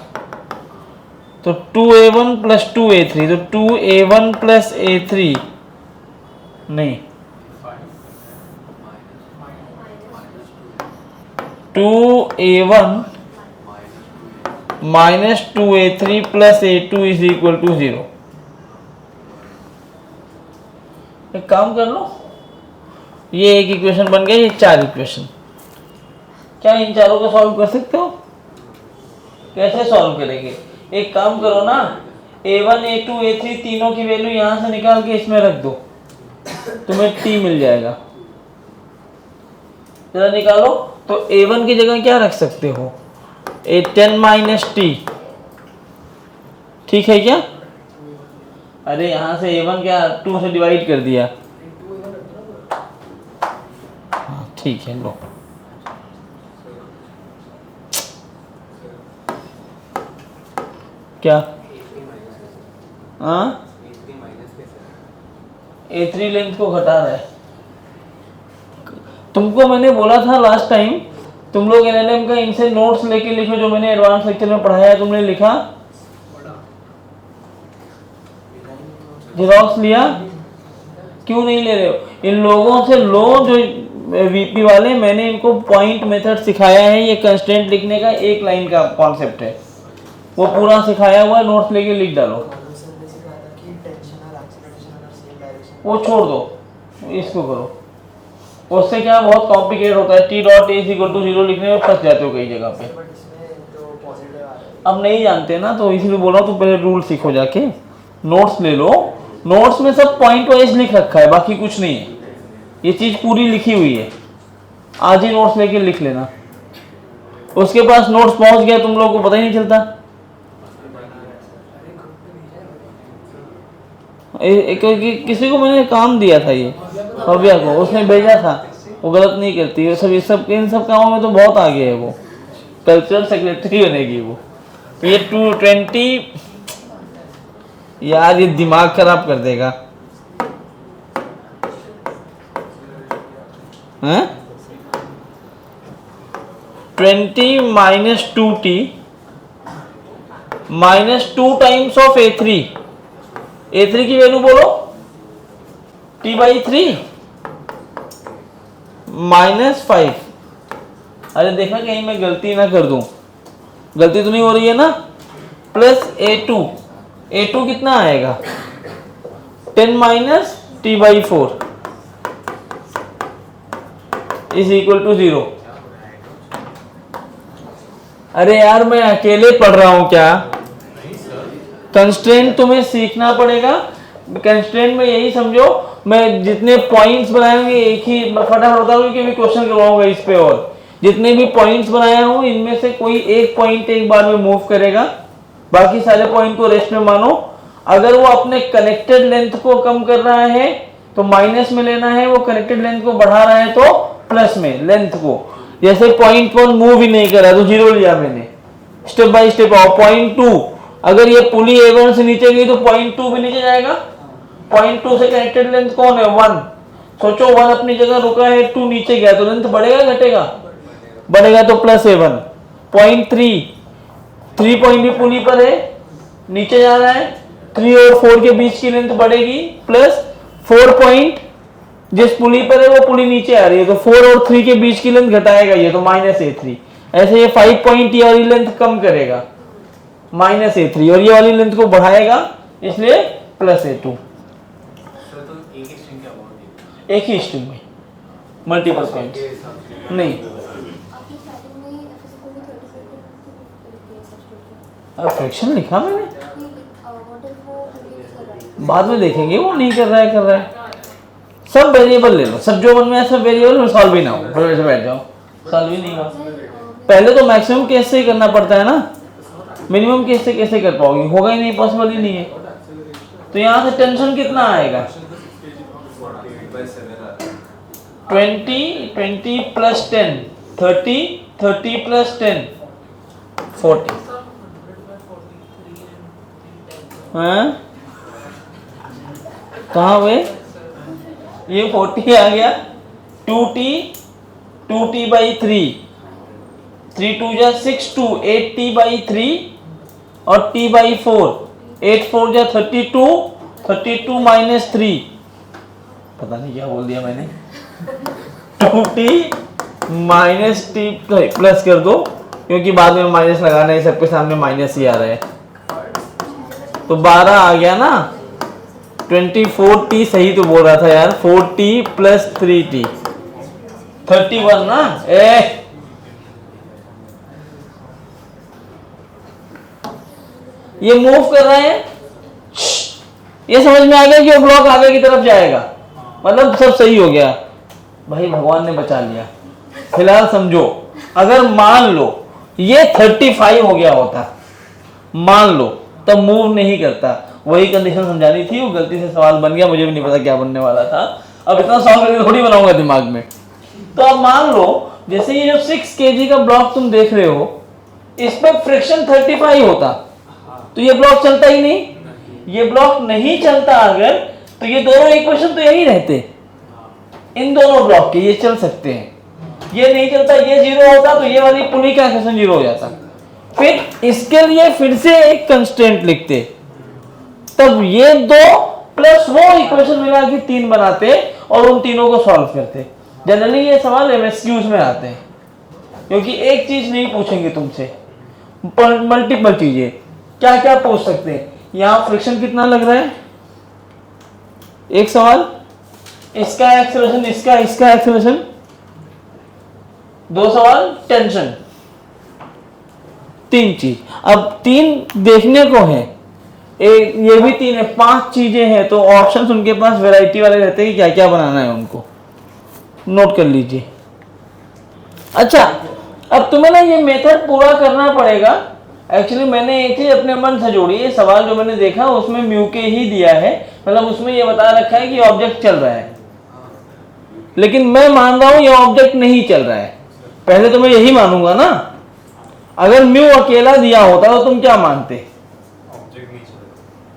[SPEAKER 1] तो 2A1 प्लस 2A3, तो 2A1 प्लस A3 नहीं, 2A1 minus 2A3 plus A2 is equal to 0। एक काम कर लो, ये एक इक्वेशन बन गया, ये 4 इक्वेशन। क्या इन चारों को सॉल्व कर सकते हो? कैसे सॉल्व करेंगे? एक काम करो ना, A1 A2 A3 तीनों की वैल्यू यहां से निकाल के इसमें रख दो, तुम्हें t मिल जाएगा। जरा निकालो। तो A1 की जगह क्या रख सकते हो, A10 माइनस टी, ठीक है क्या? अरे यहां से A1 क्या 2 से डिवाइड कर दिया, हाँ ठीक है, लो क्या, हाँ A3 लेंथ को घटा रहा है। तुमको मैंने बोला था लास्ट टाइम, तुम लोग एलएलएम का इनसे नोट्स लेके लिखो, जो मैंने एडवांस लेक्चर में पढ़ाया है। तुमने लिखा, जेरॉक्स लिया? क्यों नहीं ले रहे हो? इन लोगों से लो जो वीपी वाले, मैंने इनको पॉइंट मेथड सिखाया है। ये कंस्टेंट लिखने का एक लाइन का कॉन्सेप्ट है, वो पूरा सिखाया हुआ है, नोट्स लेके लिख डालो। वो छोड़ दो, इसको करो। उससे क्या बहुत कॉम्प्लिकेट होता है, t dot a equal to 0 लिखने में फंस जाते हो कई जगह पे। अब नहीं जानते ना, तो इसीलिए बोल रहा हूँ तुम पहले रूल सीखो जाके, नोट्स ले लो, नोट्स में सब पॉइंट वाइज लिख रखा है, बाकी कुछ नहीं है, ये चीज पूरी लिखी हुई है। आज ही नोट्स लेके लिख लेना, उसके पास नोट्स पहुंच गया तुम लोगों को पता ही नहीं चलता। किसी को मैंने काम दिया था ये भव्या को, उसने भेजा था, वो गलत नहीं करती है सब, इन सब कामों में तो बहुत आगे है वो, कल्चरल सेक्रेटरी बनेगी वो। ये 220 यार, ये दिमाग खराब कर देगा। हैं 20 minus 2t minus 2 times of a3, a3 की वैल्यू बोलो, t/3 माइनस 5। अरे देखना कहीं मैं गलती ना कर दूं, गलती तो नहीं हो रही है ना। प्लस a2 कितना आएगा 10 minus t/4 is equal to 0। अरे यार मैं अकेले पढ़ रहा हूं क्या? कंस्ट्रेंट तुम्हें सीखना पड़ेगा। कंस्ट्रेंट में यही समझो, मैं जितने पॉइंट्स बनाए होंगे एक ही फटाफट बताऊंगी कि मैं क्वेश्चन करवाऊंगा इस पे, और जितने भी पॉइंट्स बनाया हूं इनमें से कोई एक पॉइंट एक बार में मूव करेगा, बाकी सारे पॉइंट को रेस्ट में मानो। अगर वो अपने कनेक्टेड लेंथ को कम कर रहा है तो माइनस में लेना है, वो कनेक्टेड लेंथ को बढ़ा रहा है तो प्लस में लेंथ को। जैसे पॉइंट 1 मूव ही नहीं करा तो 0 लिया मैंने, स्टेप बाय स्टेप आओ। पॉइंट 2, अगर ये पुली A1 से नीचे गई तो पॉइंट 2 भी नीचे जाएगा। पॉइंट 2 से कनेक्टेड लेंथ कौन है 1, सोचो 1 अपनी जगह रुका है, 2 नीचे गया तो लेंथ बढ़ेगा घटेगा? बढ़ेगा, तो प्लस A1। पॉइंट 3 पॉइंट भी पुली पर है, नीचे जा रहा है, 3 और 4 के बीच की लेंथ बढ़ेगी, प्लस 4 पॉइंट जिस पुली पर है वो पुली नीचे आ रही है तो 4 और 3 के बीच की लेंथ घटाएगा ये, तो माइनस A3। ऐसे ये 5 पॉइंट ये वाली लेंथ कम करेगा माइनस A3, और ये वाली लेंथ को बढ़ाएगा इसलिए प्लस A2। एक ही स्ट्रिंग में मल्टीपल पॉइंट नहीं। फ्रैक्शन लिखा मैंने, बाद में देखेंगे वो नहीं कर रहा है। सब वेरिएबल ले लो, सब जो बन में है सब वेरिएबल में सॉल्व ही ना हो, फिर वैसे बैठ जाओ, सॉल्व ही नहीं हुआ। पहले तो मैक्सिमम केस से ही करना पड़ता है ना, मिनिमम केस से कैसे कर पाओगे? होगा ही नहीं, पॉसिबल ही नहीं है। तो यहाँ से टेंशन कितना आएगा 20 प्लस 10 30 प्लस 10 40। हाँ कहाँ हुए ये 40 आ गया। 2t/3 3 2 जा 6 2 8t/3 और t/4 8 4 जा 32 माइनस 3, पता नहीं क्या बोल दिया मैंने। 2t माइनस t प्लस कर दो क्योंकि बाद में माइनस लगाना है, सबके सामने माइनस ही आ रहा है, तो 12 आ गया ना। 24t सही तो बोल रहा था यार, 4t प्लस 3t 31 ना। ये मूव कर रहे हैं, ये समझ में आ गया कि वो ब्लॉक आगे की तरफ जाएगा, मतलब सब सही हो गया भाई, भगवान ने बचा लिया। फिलहाल समझो, अगर मान लो ये 35 हो गया होता, मान लो, तब मूव नहीं करता। वही कंडीशन समझानी थी, वो गलती से सवाल बन गया, मुझे भी नहीं पता क्या बनने वाला था। अब इतना सॉल्व करके थोड़ी बनाऊंगा दिमाग में। तो अब मान लो जैसे ये जो 6 kg का ब्लॉक तुम देख रहे हो, इस पर फ्रिक्शन 35 होता तो ये ब्लॉक चलता ही नहीं। ये ब्लॉक नहीं चलता अगर, तो ये दोनों इक्वेशन तो यही रहते, इन दोनों ब्लॉक के ये चल सकते हैं। ये नहीं चलता, ये 0 होता तो ये वाली पुली का इक्वेशन 0 हो जाता। फिर इसके लिए फिर से एक कंस्ट्रेंट लिखते, तब ये 2 प्लस वो इक्वेशन मिला के 3 बनाते और उन तीनों को सॉल्व करते। जनरली ये सवाल एमएसक्यूज में आते हैं क्योंकि एक चीज नहीं पूछेंगे तुमसे, मल्टीपल चीजें। क्या क्या पूछ सकते हैं, यहां फ्रिक्शन कितना लग रहा है, एक सवाल, इसका एक्सेलरेशन, इसका एक्सेलरेशन, 2 सवाल, टेंशन, 3 चीज। अब 3 देखने को है, ये भी 3 है, 5 चीजें हैं, तो ऑप्शंस उनके पास वैरायटी वाले रहते हैं कि क्या क्या बनाना है उनको, नोट कर लीजिए। अच्छा, अब तुम्हें ना ये मेथड पूरा करना पड़ेगा। एक्चुअली मैंने एक चीज अपने मन से जोड़ी है, सवाल जो मैंने देखा उसमें म्यू के ही दिया है, मतलब उसमें ये बता रखा है कि ऑब्जेक्ट चल रहा है, लेकिन मैं मान रहा हूं ये ऑब्जेक्ट नहीं चल रहा है। पहले तो मैं यही मानूंगा ना, अगर म्यू अकेला दिया होता तो तुम क्या मानते?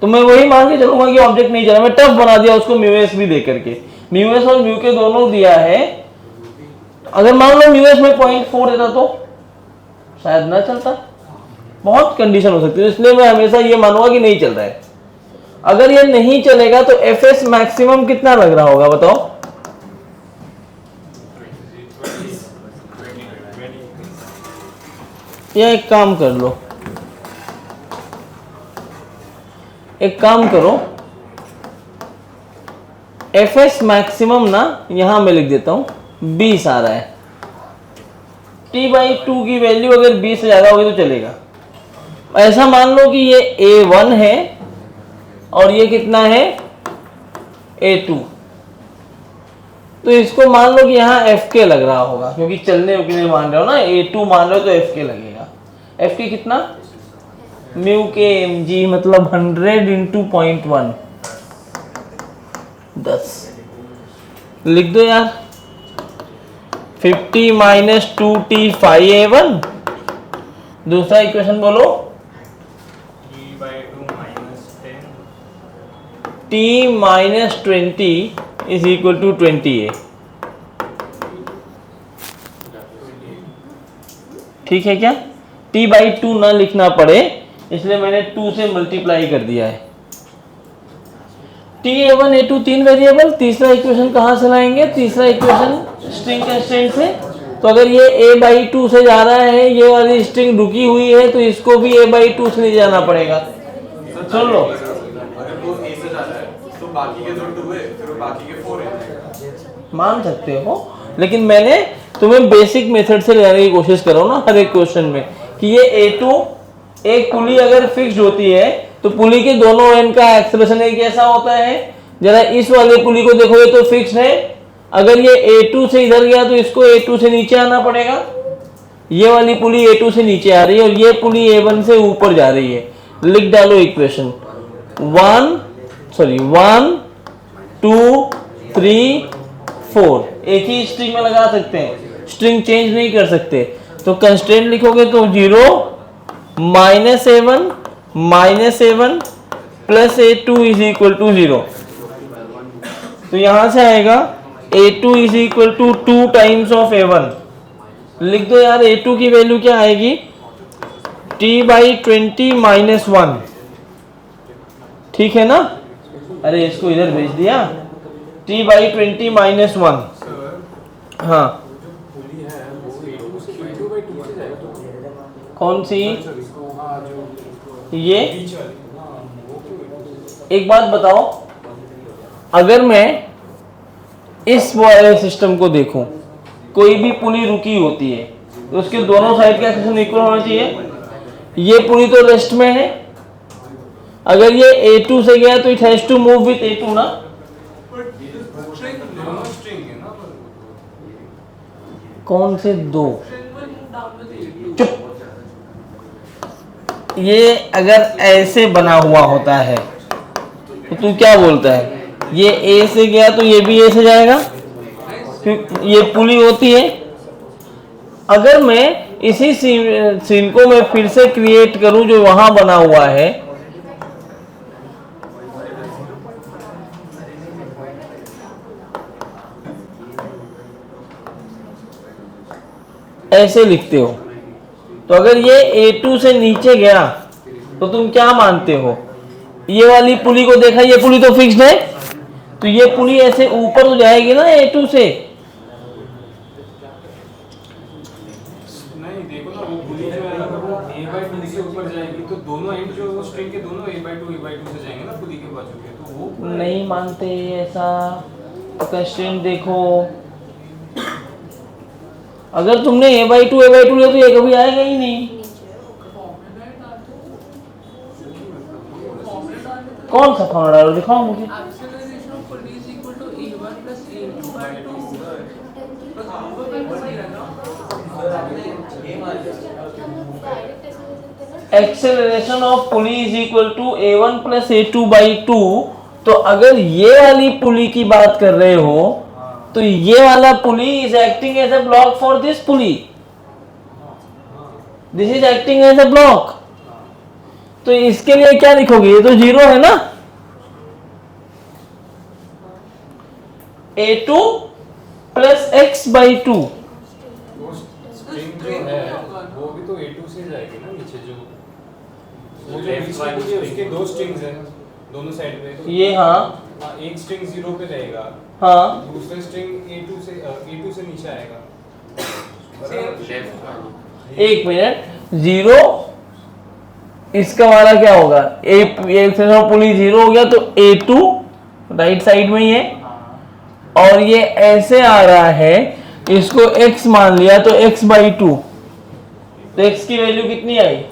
[SPEAKER 1] तो मैं वही मान के चलूंगा कि ऑब्जेक्ट नहीं चल रहा। मैं टफ बना दिया उसको म्यू एस भी दे करके, म्यू एस और म्यू के दोनों दिया है। अगर मान लो म्यू एस में 0.4 देता तो शायद ना चलता, बहुत कंडीशन हो सकती है, इसलिए मैं हमेशा ये मानूंगा कि नहीं चल रहा है। अगर ये नहीं चलेगा तो एफ एस मैक्सिमम कितना लग रहा होगा बताओ? या एक काम कर लो, एक काम करो, एफ एस मैक्सिमम ना यहां मैं लिख देता हूं 20 आ रहा है। t/2 की वैल्यू अगर 20 से ज्यादा होगी तो चलेगा। ऐसा मान लो कि ये A1 है और ये कितना है A2, तो इसको मान लो कि यहाँ FK लग रहा होगा, क्योंकि चलने के लिए मान रहे हो ना, A2 मान रहे हो तो FK लगेगा। FK कितना? म्यू के mg, मतलब 100 इंटू 0.1, 10 लिख दो यार। 50 माइनस 2t 5A1, दूसरा इक्वेशन बोलो। t minus 20 is equal to 20a। ठीक है क्या? t/2 ना लिखना पड़े इसलिए मैंने 2 से मल्टीप्लाई कर दिया है। ta1 a2 तीन वेरिएबल, तीसरा इक्वेशन कहां से लाएंगे? तीसरा इक्वेशन स्ट्रिंग कंस्ट्रेंट से। तो अगर ये a/2 से जा रहा है, ये वाली स्ट्रिंग रुकी हुई है, तो इसको भी a/2 से ले जाना पड़ेगा। सुन लो,
[SPEAKER 2] अगर वो a से जाता है तो बाकी के जो 2 है फिर बाकी के 4 है,
[SPEAKER 1] मान सकते हो, लेकिन मैंने तुम्हें बेसिक मेथड से ले जाने की कोशिश कर रहा हूं ना हर एक क्वेश्चन में, कि ये A2 एक पुली अगर फिक्स्ड होती है तो पुली के दोनों एंड का एक्सेलरेशन एक जैसा होता है। जरा इस वाले पुली को देखो, ये तो फिक्स्ड है, अगर ये A2 से इधर गया तो इसको A2 से नीचे आना पड़ेगा। ये वाली पुली A2 से नीचे आ रही है और ये पुली A1 से ऊपर जा रही है। लिख डालो इक्वेशन 1 2 3 4, एक ही स्ट्रिंग में लगा सकते हैं, स्ट्रिंग चेंज नहीं कर सकते। तो कंस्ट्रेंट लिखोगे तो 0 -a1 plus a2 is equal to 0। तो यहां से आएगा a2 is equal to 2 times of a1। लिख दो यार, a2 की वैल्यू क्या आएगी? t/20 minus 1। ठीक है ना? अरे इसको इधर भेज दिया। t/20 minus 1। हाँ, कौन सी? ये एक बात बताओ, अगर मैं इस वाले सिस्टम को देखूं, कोई भी पुली रुकी होती है तो उसके दोनों साइड का एक्सेलरेशन इक्वल होना चाहिए। ये पुली तो रेस्ट में है, अगर ये A2 से गया तो it has to move with A2 ना। कौन से दो? चुप। ये अगर ऐसे बना हुआ होता है तो तू क्या बोलता है? ये A से गया तो ये भी A से जाएगा, क्योंकि ये पुली होती है। अगर मैं इसी सीन को मैं फिर से क्रिएट करूं जो वहां बना हुआ है, ऐसे लिखते हो, तो अगर ये A2 से नीचे गया तो तुम क्या मानते हो? ये वाली पुली को देखा, ये पुली तो फिक्स्ड है, तो ये पुली ऐसे ऊपर तो जाएगी ना A2 से।
[SPEAKER 2] नहीं देखो ना, वो पुली जो है अगर वो a/2 से ऊपर जाएगी तो दोनों एंड जो स्ट्रिंग के दोनों a/2 से जाएंगे ना पुली के बाजू के, तो वो
[SPEAKER 1] नहीं मानते ऐसा। तो कंस्ट्रेंट देखो, अगर तुमने a/2 लिया तो ये कभी आएगा ही नहीं। कौन सा फॉर्मूला है दिखाओ मुझे।
[SPEAKER 3] Acceleration of pulley is equal to A1 plus A2 by 2 plus movement by 2 है ना?
[SPEAKER 1] Acceleration of pulley is equal to A1 plus A2 by 2। तो अगर ये वाली पुली की बात कर रहे हो तो ये वाला pulley is acting as a block for this pulley, this is acting as a block. तो इसके लिए क्या लिखोगे, ये तो जीरो है ना, A2 प्लस x बाई 2।
[SPEAKER 2] वो स्ट्रिंग जो है वो भी तो A2 से जाएगी ना नीचे, जो वो जो बीच में मुझे उसके दो स्ट्रिंग्स हैं दोनों साइड पे, तो
[SPEAKER 1] ये हाँ
[SPEAKER 2] एक स्ट्रिंग 0 पे रहेगा,
[SPEAKER 1] हाँ
[SPEAKER 2] दूसरा स्ट्रिंग A2 से नीचे आएगा।
[SPEAKER 1] एक मिनट, जीरो इसका वाला क्या होगा, एक से पुली जीरो हो गया तो A2 राइट साइड में ही है, और ये ऐसे आ रहा है, इसको x मान लिया तो x बाई 2, तो x की वैल्यू कितनी आई,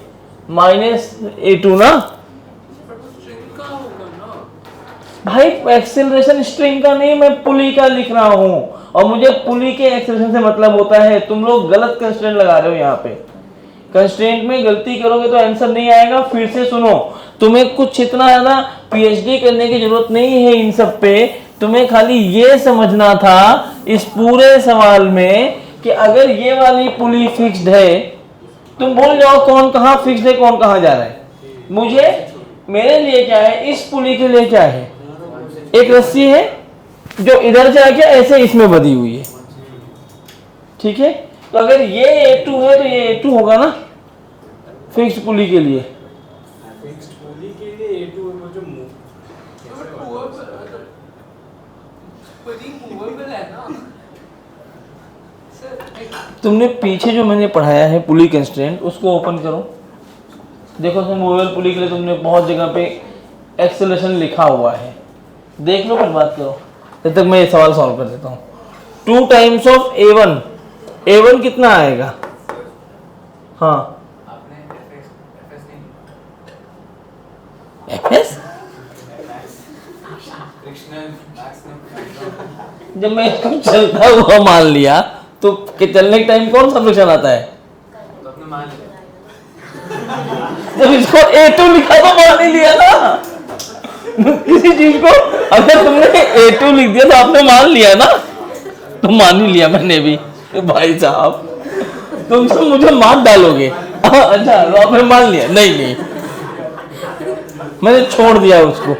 [SPEAKER 1] माइनस A2 ना
[SPEAKER 3] स्ट्रिंग का होगा ना
[SPEAKER 1] भाई। एक्सेलरेशन स्ट्रिंग का नहीं, मैं पुली का लिख रहा हूं, और मुझे पुली के एक्सेलरेशन से मतलब होता है। तुम लोग गलत कंस्ट्रेंट लगा रहे हो यहाँ पे, कंस्ट्रेंट में गलती करोगे तो आंसर नहीं आएगा। फिर से सुनो, तुम्हें कुछ इतना ज्यादा पीएचडी करने की जरूरत नहीं है इन सब पे, तुम्हें खाली ये समझना था इस पूरे सवाल में कि अगर ये वाली पुली फिक्स्ड है, तुम भूल जाओ कौन कहाँ फिक्स्ड है कौन कहाँ जा रहा है। मुझे मेरे लिए क्या है, इस पुली के लिए क्या है, एक रस्सी है जो इधर से आके ऐसे इसमें बधी हुई है, ठीक है। तो अगर ये A2 है तो ये A2 होगा ना फिक्स्ड पुली के लिए।
[SPEAKER 2] फिक्स्ड पुली के लिए A2 वो जो
[SPEAKER 3] मूवेबल है ना सर।
[SPEAKER 1] तुमने पीछे जो मैंने पढ़ाया है पुली कंस्ट्रेंट, उसको ओपन करो, देखो तुम मूवेबल पुली के लिए तुमने बहुत जगह पे एक्सेलरेशन लिखा हुआ है, देख लो फिर बात करो। जब तक मैं ये सवाल सॉल्व कर देता हूँ। 2 टाइम्स ऑफ A1, A1 कितना आएगा, हाँ FS। जब मैं इसको चलता हुआ मान लिया तो चलने के टाइम कौन सा फ्रिक्शन आता है, जब इसको A2 लिखा तो मान ही लिया ना। किसी चीज को अगर तुमने A2 लिख दिया तो आपने मान लिया ना, तो मान ही लिया मैंने भी। भाई साहब तुम सब मुझे मार डालोगे। अच्छा तो आपने मान लिया, नहीं मैंने छोड़ दिया उसको।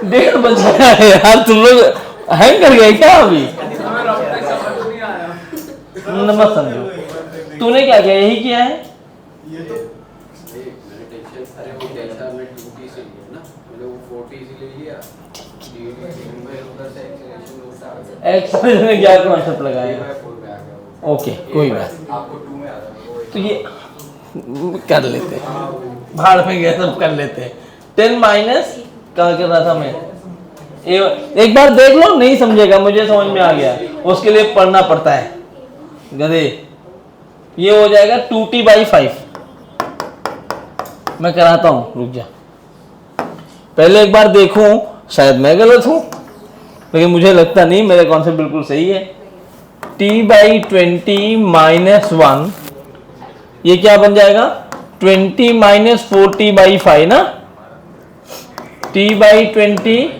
[SPEAKER 1] 1:30 बज गया है यार, तुम लोग हैंग कर गए क्या अभी, मत समझो। तूने क्या किया, यही किया है। एक्सेलरेशन में क्या कॉन्सेप्ट लगाया, ओके कोई बात। तो ये कर लेते हैं, भाड़ में गया सब कर लेते हैं। 10 माइनस क्या कर रहा था मैं, एक बार देख लो, नहीं समझेगा, मुझे समझ में आ गया, उसके लिए पढ़ना पड़ता है गधे। ये हो जाएगा 2t/5। मैं कराता हूं, रुक जा, पहले एक बार देखूं, शायद मैं गलत हूं, लेकिन मुझे लगता नहीं, मेरा कॉन्सेप्ट बिल्कुल सही है। t/20 - 1, ये क्या बन जाएगा, 20 - 40/5 ना। t/20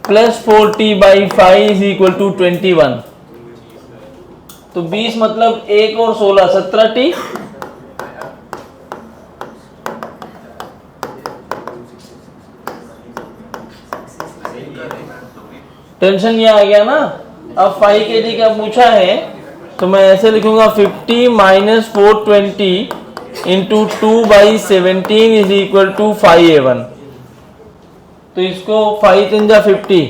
[SPEAKER 1] + 40/5 is equal to 21। तो 20 मतलब 1 और 16 17t। टेंशन ये आ गया ना। अब 5 kg का पूछा है तो मैं ऐसे लिखूंगा 50 - 420 × 2/17 इज इक्वल टू 5A1। तो इसको 5 × 3 = 50,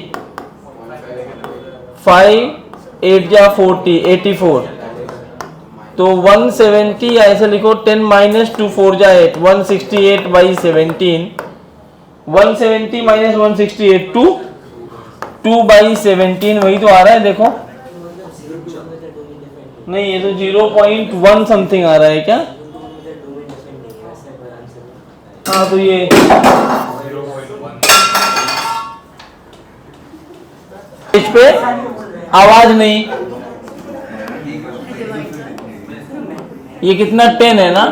[SPEAKER 1] 5 × 8 = 40, 84। तो 170 ऐसे लिखो, 10 - 2 4 = 8, 168/17। 170 - 168 2/17, वही तो आ रहा है देखो। नहीं ये तो 0.1 समथिंग आ रहा है क्या, हाँ तो ये
[SPEAKER 2] 0.1
[SPEAKER 1] इस पे आवाज नहीं, ये कितना 10 है ना,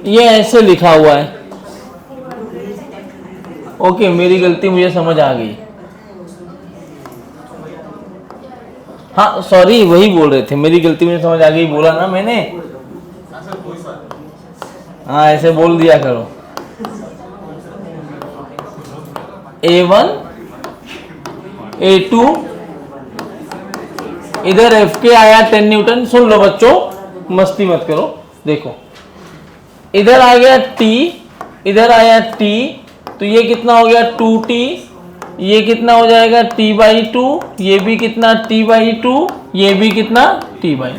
[SPEAKER 1] ये ऐसे लिखा हुआ है। ओके मेरी गलती, मुझे समझ आ गई। हाँ सॉरी, वही बोल रहे थे, मेरी गलती, मुझे समझ आ गई, बोला ना मैंने। हाँ ऐसे बोल दिया करो। A1 A2, इधर FK आया 10 न्यूटन। सुन लो बच्चों, मस्ती मत करो। देखो इधर आ गया T, इधर आया T, तो ये कितना हो गया 2T, ये कितना हो जाएगा T/2, ये भी कितना T/2, ये भी कितना T/2।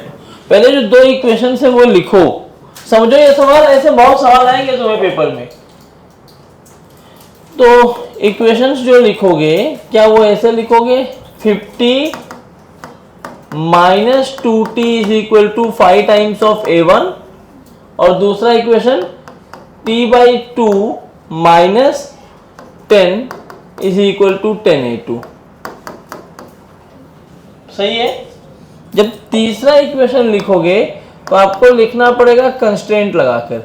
[SPEAKER 1] पहले जो दो इक्वेशन है वो लिखो, समझो ये सवाल, ऐसे बहुत सवाल आएंगे तुम्हें पेपर में। तो इक्वेशंस जो लिखोगे, क्या वो ऐसे लिखोगे 50 minus 2T is equal to 5 times of A1, और दूसरा equation T/2 minus 10 is equal to 10A2। सही है। जब तीसरा इक्वेशन लिखोगे तो आपको लिखना पड़ेगा कंस्ट्रेंट लगाकर।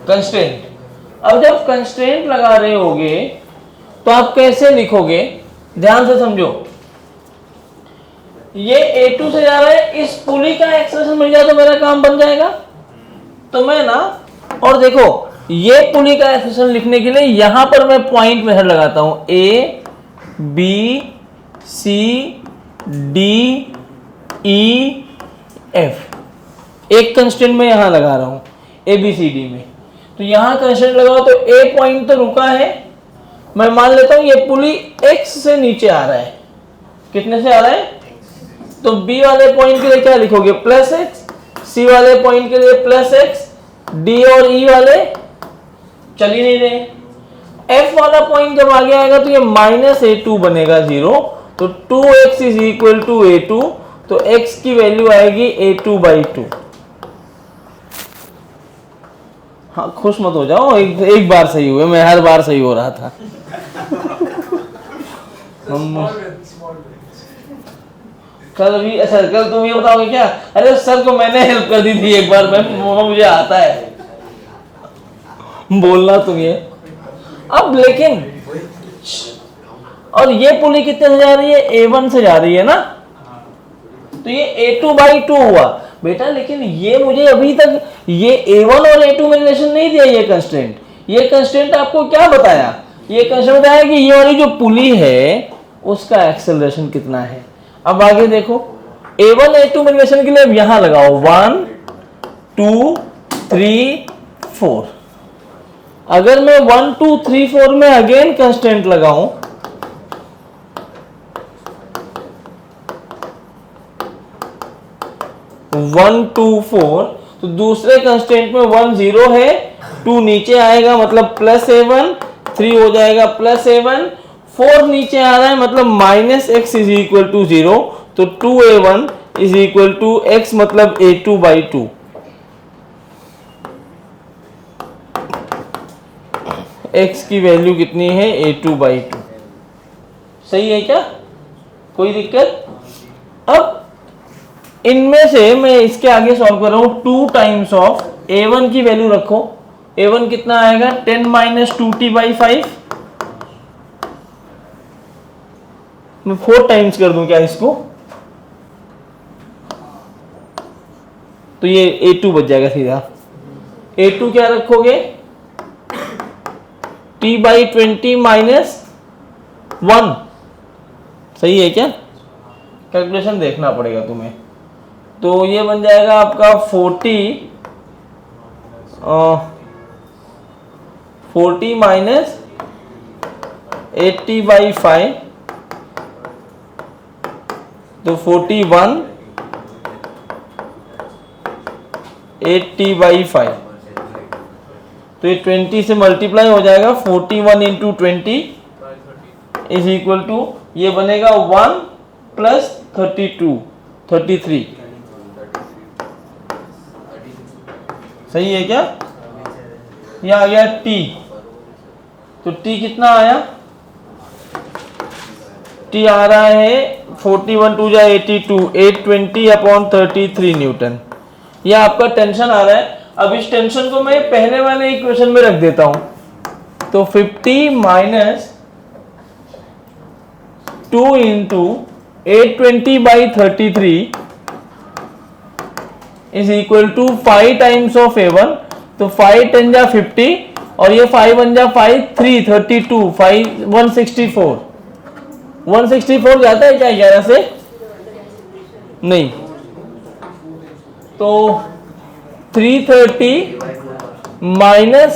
[SPEAKER 1] कंस्ट्रेंट, अब जब कंस्ट्रेंट लगा रहे होगे तो आप कैसे लिखोगे, ध्यान से समझो। ये A2 से जा रहा है, इस पुली का एक्सप्रेशन मिल जाए तो मेरा काम बन जाएगा। तो मैं ना, और देखो ये पुली का एक्सप्रेशन लिखने के लिए यहां पर मैं पॉइंट मेथड लगाता हूं, A B C D E F। एक कंस्टेंट में यहां लगा रहा हूं A B C D में, तो यहां कंस्टेंट लगाओ तो A पॉइंट तो रुका है, मैं मान लेता हूं ये पुली X से नीचे आ रहा है। कितने से आ रहा है, तो B वाले पॉइंट के लिए क्या लिखोगे +x, C वाले पॉइंट के लिए +x, D और E वाले चल ही नहीं रहे। F वाला पॉइंट जब आगे आएगा तो ये -A2 बनेगा 0, तो 2x is equal to A2, तो x की वैल्यू आएगी A2/2। हाँ खुश मत हो जाओ, एक बार सही हुए, मैं हर बार सही हो रहा था। कल भी, अच्छा कल तुम ये बताओगे क्या, अरे सर को मैंने हेल्प कर दी थी एक बार, मैं मुझे आता है बोलना तुम्हें। अब लेकिन, और ये पुली कितने से जा रही है, A1 से जा रही है ना, तो ये A2/2 हुआ बेटा। लेकिन ये मुझे अभी तक ये A1 और A2 में रिलेशन नहीं दिया। ये कंस्ट्रेंट, ये कंस्ट्रेंट आपको क्या बताया, ये कंस्ट्रेंट बताया कि ये वाली जो पुली है उसका एक्सेलरेशन कितना है। अब आगे देखो, A1 A2 में रिलेशन के लिए अब यहां लगाओ 1 2 3 4। अगर मैं 1 2 3 4 में अगेन कंस्टेंट लगाऊं, वन टू 4, तो दूसरे कंस्टेंट में 1 0 है, 2 नीचे आएगा मतलब +A1, 3 हो जाएगा +A1, 4 नीचे आ रहा है मतलब -x इज इक्वल टू 0, तो 2A1 is equal to x मतलब A2/2। x की वैल्यू कितनी है, A2/2। सही है क्या, कोई दिक्कत। अब इनमें से मैं इसके आगे सॉल्व कर रहा हूं, 2 टाइम्स ऑफ A1 की वैल्यू रखो, A1 कितना आएगा 10 - 2t/5। मैं 4 टाइम्स कर दूं क्या इसको, तो ये A2 बच जाएगा सीधा। A2 क्या रखोगे, t/20 - 1। सही है क्या, कैलकुलेशन देखना पड़ेगा तुम्हें। तो ये बन जाएगा आपका 40 - 80/5, तो 41 80/5, तो तो ये 20 से मल्टीप्लाई हो जाएगा, 41 इंटू 20 इज इक्वल टू, ये बनेगा 1 प्लस 32 33। सही है क्या? ये आ गया t, तो t कितना आया? t आ रहा है 41 टू जा 82, 820 अपॉन 33 न्यूटन। ये आपका टेंशन आ रहा है। अब इस टेंशन को मैं पहले वाले इक्वेशन में रख देता हूं, तो 50 minus 2 into 820 by 33 is equal to 5 times of A1, तो 5 10 जा 50 और ये 5 1 जा 5 3 32 5 164 164 जाता है क्या 11 से? नहीं, तो 330 माइनस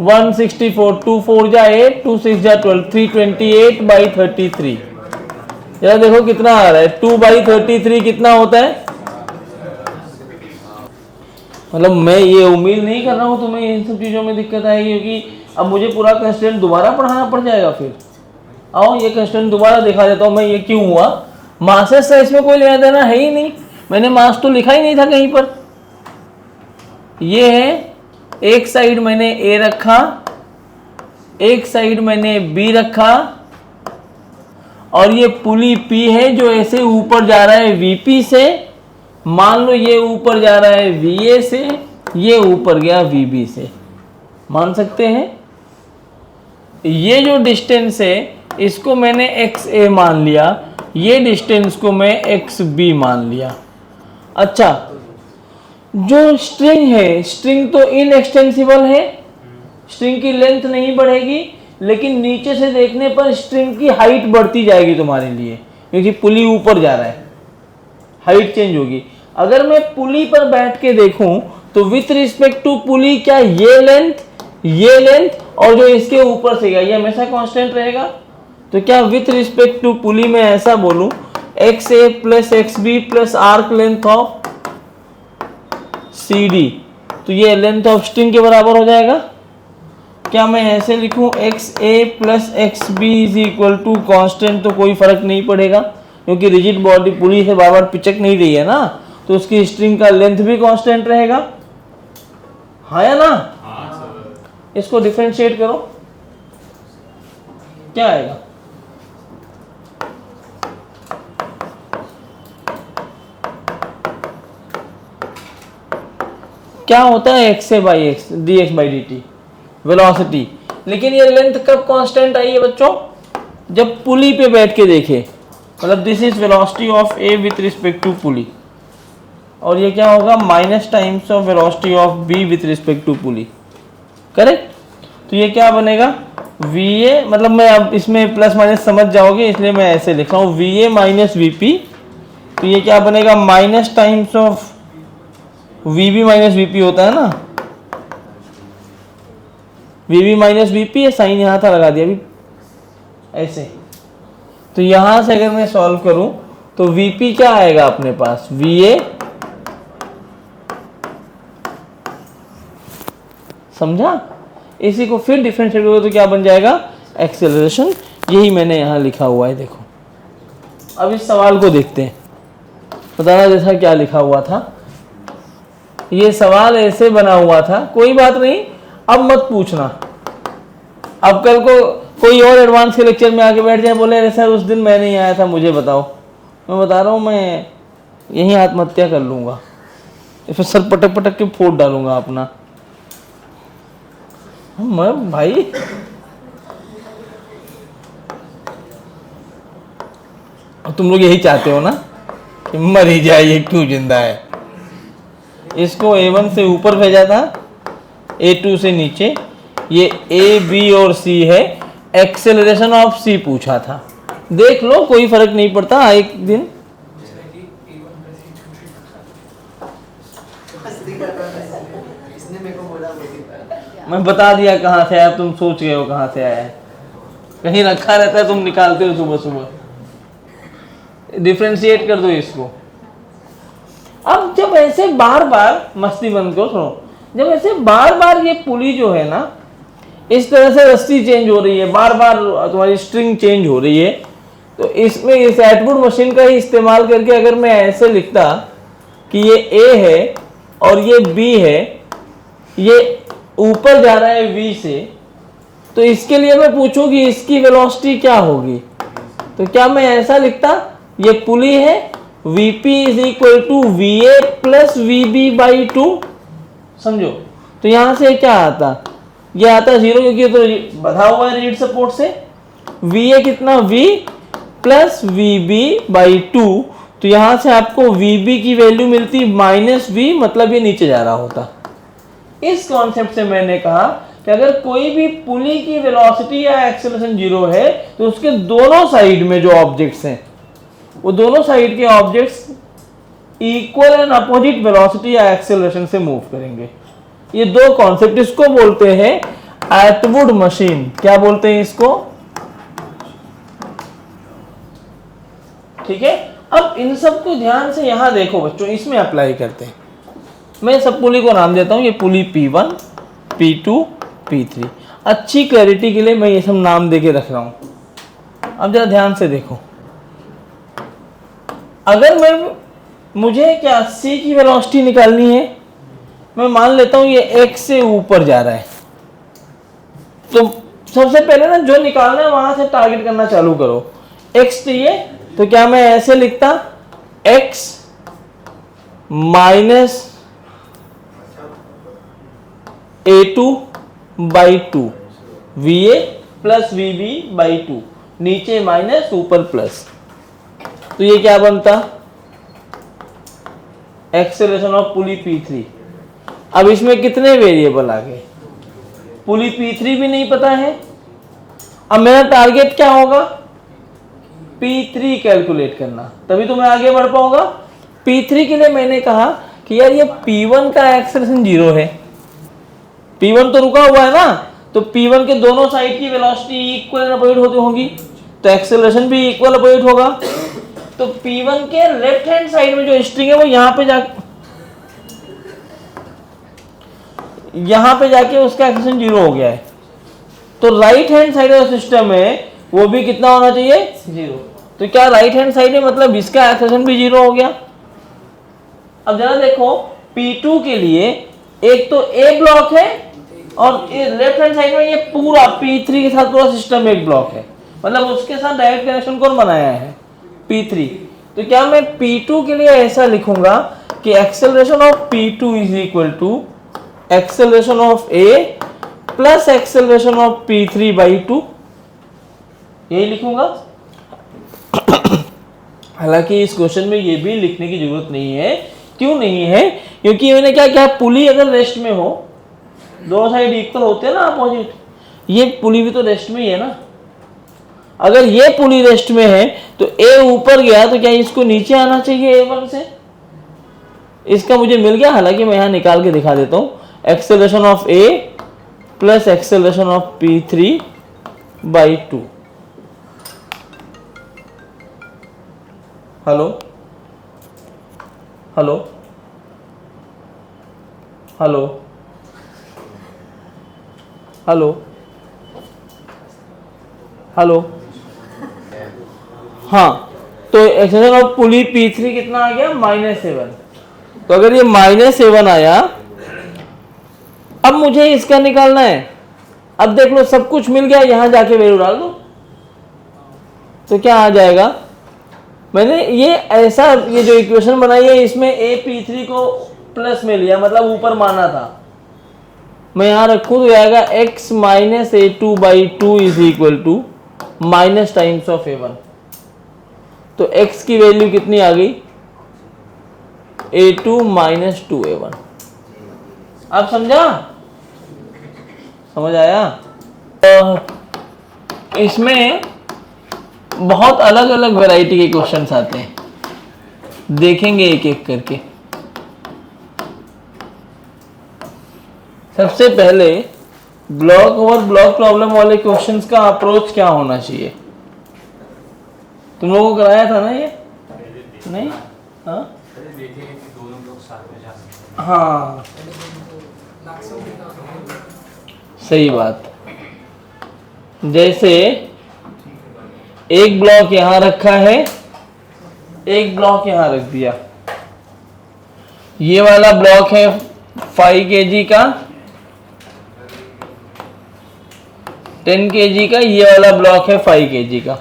[SPEAKER 1] 164, 2 4 जा 8 2 6 जा 12 328 बाई 33। जरा देखो कितना आ रहा है, 2 बाई 33 कितना होता है? मतलब मैं ये उम्मीद नहीं कर रहा हूँ तुम्हें इन सब चीज़ों में दिक्कत आएगी, क्योंकि अब मुझे पूरा कंस्टेंट दोबारा पढ़ाना पड़ जाएगा। फिर आओ ये कंस्टेंट दोबारा दिखा देता हूँ मैं, ये क्यों हुआ। मासेस से इसमें कोई लेना देना है ही नहीं, मैंने मास तो लिखा ही नहीं था कहीं पर। ये है, एक साइड मैंने A रखा, एक साइड मैंने B रखा, और ये पुली P है जो ऐसे ऊपर जा रहा है VP से। मान लो ये ऊपर जा रहा है VA से, ये ऊपर गया VB से, मान सकते हैं। ये जो डिस्टेंस है इसको मैंने XA मान लिया, ये डिस्टेंस को मैं XB मान लिया। अच्छा, जो स्ट्रिंग है, स्ट्रिंग तो इनएक्सटेंसिबल है, स्ट्रिंग की लेंथ नहीं बढ़ेगी, लेकिन नीचे से देखने पर स्ट्रिंग की हाइट बढ़ती जाएगी तुम्हारे लिए, क्योंकि पुली ऊपर जा रहा है, हाइट चेंज होगी। अगर मैं पुली पर बैठ के देखूं तो विथ रिस्पेक्ट टू पुली क्या ये लेंथ और जो इसके ऊपर से गया ये हमेशा कांस्टेंट रहेगा। तो क्या विथ रिस्पेक्ट टू पुली में ऐसा बोलूं, XA plus XB plus arc length of CD, तो ये लेंथ ऑफ स्ट्रिंग के बराबर हो जाएगा। क्या मैं ऐसे लिखूं, XA plus XB is equal to constant, तो कोई फर्क नहीं पड़ेगा क्योंकि रिजिड बॉडी पुली से बार बार पिचक नहीं रही है ना, तो उसकी स्ट्रिंग का लेंथ भी कांस्टेंट रहेगा, हाँ या ना? इसको डिफरेंशिएट करो, क्या आएगा? क्या होता है XA by x dx by dt, velocity. लेकिन ये लेंथ कब कांस्टेंट आई है बच्चों? जब पुली पे बैठ के देखे, मतलब this is velocity of A with respect to pulley, और ये क्या होगा, minus times of velocity of B with respect to pulley, correct. तो ये क्या बनेगा, VA, मतलब मैं अब इसमें प्लस माइनस समझ जाओगे इसलिए मैं ऐसे लिख रहा हूँ, VA माइनस VP, तो ये क्या बनेगा, minus times of VB minus VP होता है ना, VB माइनस VP है, साइन यहाँ था लगा दिया अभी ऐसे। तो यहाँ से अगर मैं सॉल्व करूँ तो VP क्या आएगा अपने पास, VA, समझा? इसी को फिर डिफरेंशिएट करोगे तो क्या बन जाएगा, एक्सेलरेशन। यही मैंने यहाँ लिखा हुआ है, देखो। अब इस सवाल को देखते हैं, बताना जैसा क्या लिखा हुआ था। ये सवाल ऐसे बना हुआ था, कोई बात नहीं, अब मत पूछना। अब कल को कोई और एडवांस के लेक्चर में आके बैठ जाए, बोले अरे सर उस दिन मैं नहीं आया था, मुझे बताओ। मैं बता रहा हूँ, मैं यहीं आत्महत्या कर लूँगा, फिर सर पटक पटक के फोड़ डालूंगा अपना। मैं भाई तुम लोग यही चाहते हो ना कि मर ही जाए, ये क्यों जिंदा है। इसको A1 से ऊपर भेजा था, A2 से नीचे, ये A, B और C है। एक्सेलरेशन ऑफ C पूछा था, देख लो कोई फर्क नहीं पड़ता एक दिन। मैं बता दिया कहाँ से आया, तुम सोच गए हो कहाँ से आया है, कहीं रखा रहता है, तुम निकालते हो सुबह सुबह। डिफरेंशिएट कर दो इसको। अब जब ऐसे बार बार, मस्ती बंद करो, सुनो, जब ऐसे बार बार ये पुली जो है ना इस तरह से रस्सी चेंज हो रही है, बार बार तुम्हारी स्ट्रिंग चेंज हो रही है, तो इसमें इस एटवुड मशीन का ही इस्तेमाल करके अगर मैं ऐसे लिखता कि ये A है और ये B है, ये ऊपर जा रहा है V से, तो इसके लिए मैं पूछूं कि इसकी वेलोसिटी क्या होगी, तो क्या मैं ऐसा लिखता, ये पुली है, Vp is equal to Va plus Vb by 2, समझो। तो यहां से क्या आता, ये आता 0 क्योंकि तो बधा हुआ है रीड सपोर्ट से। Va कितना, V प्लस Vb बाई 2, तो यहां से आपको Vb की वैल्यू मिलती -V, मतलब ये नीचे जा रहा होता। इस कॉन्सेप्ट से मैंने कहा कि अगर कोई भी पुली की वेलोसिटी या एक्सेलरेशन 0 है तो उसके दोनों साइड में जो ऑब्जेक्ट्स हैं वो दोनों साइड के objects equal and opposite velocity या एक्सेलरेशन से मूव करेंगे। ये दो कॉन्सेप्ट, इसको बोलते हैं एटवुड मशीन। क्या बोलते हैं इसको, ठीक है। अब इन सब को ध्यान से यहां देखो बच्चों, इसमें अप्लाई करते हैं। मैं सब पुली को नाम देता हूं, ये पुली P1, P2, P3। अच्छी क्लैरिटी के लिए मैं ये सब नाम देके रख रहा हूं। अब जरा ध्यान से देखो, अगर मुझे क्या C की वेलोसिटी निकालनी है, मैं मान लेता हूं ये X से ऊपर जा रहा है, तो सबसे पहले ना जो निकालना है वहां से टारगेट करना चालू करो। X चाहिए तो क्या मैं ऐसे लिखता, X minus A2 by 2, Va plus Vb by 2, नीचे माइनस ऊपर प्लस, तो ये क्या बनता, एक्सेलरेशन ऑफ पुली P3। अब इसमें कितने वेरिएबल आ गए, पुली P3 भी नहीं पता है। अब मेरा टारगेट क्या होगा, P3 कैलकुलेट करना, तभी तो मैं आगे बढ़ पाऊंगा। P3 के लिए मैंने कहा कि यार ये P1 का एक्सेलरेशन 0 है, P1 तो रुका हुआ है ना, तो P1 के दोनों साइड की वेलोसिटी इक्वल एंड अपोजिट होती होगी, तो एक्सेलरेशन भी इक्वल अपोजिट होगा। तो P1 के लेफ्ट हैंड साइड में जो स्ट्रिंग है वो यहां पे जाके उसका एक्सेलरेशन 0 हो गया है, तो राइट हैंड साइड का सिस्टम है वो भी कितना होना चाहिए, 0। तो क्या राइट हैंड साइड है, मतलब इसका एक्सेलरेशन भी 0 हो गया। अब जरा देखो P2 के लिए एक तो A ब्लॉक है और लेफ्ट हैंड साइड में ये पूरा P3 के साथ पूरा सिस्टम एक ब्लॉक है, मतलब उसके साथ डायरेक्ट कनेक्शन कौन बनाया है, P3। तो क्या मैं P2 के लिए ऐसा लिखूंगा कि acceleration of P2 is equal to acceleration of A plus acceleration of P3 by 2, यही लिखूंगा। हालांकि इस क्वेश्चन में ये भी लिखने की जरूरत नहीं है। क्यों नहीं है, क्योंकि मैंने क्या क्या, पुली अगर रेस्ट में हो, दोनों साइड इक्वल होते हैं ना अपोजिट, ये पुली भी तो रेस्ट में ही है ना। अगर ये पुली रेस्ट में है तो A ऊपर गया तो क्या इसको नीचे आना चाहिए A1 से, इसका मुझे मिल गया। हालांकि मैं यहां निकाल के दिखा देता हूं, acceleration of A plus acceleration of P3 by 2। Hello hello hello hello hello, हाँ, तो एक्सेलरेशन ऑफ पुली P3 कितना आ गया, -7। तो अगर ये -7 आया, अब मुझे इसका निकालना है। अब देख लो सब कुछ मिल गया, यहां जाके वैल्यू डाल दो, तो क्या आ जाएगा। मैंने ये ऐसा, ये जो इक्वेशन बनाई है इसमें P3 को प्लस में लिया, मतलब ऊपर माना था। मैं यहां रखूं तो आएगा x minus A2 by 2 is equal to minus times of A1। तो x की वैल्यू कितनी आ गई, A2 माइनस 2A1। अब समझा, समझ आया। इसमें बहुत अलग अलग वैरायटी के क्वेश्चंस आते हैं, देखेंगे एक एक करके। सबसे पहले ब्लॉक ओवर ब्लॉक प्रॉब्लम वाले क्वेश्चंस का अप्रोच क्या होना चाहिए, तुम लोगों को कराया था ना ये, नहीं, हाँ
[SPEAKER 2] देखेंगे कि दोनों लोग साथ में जा सकते हैं।
[SPEAKER 1] हाँ, सही बात। जैसे एक ब्लॉक यहां रखा है, एक ब्लॉक यहां रख दिया, ये वाला ब्लॉक है 5 kg का, 10 kg का, ये वाला ब्लॉक है 5 kg का,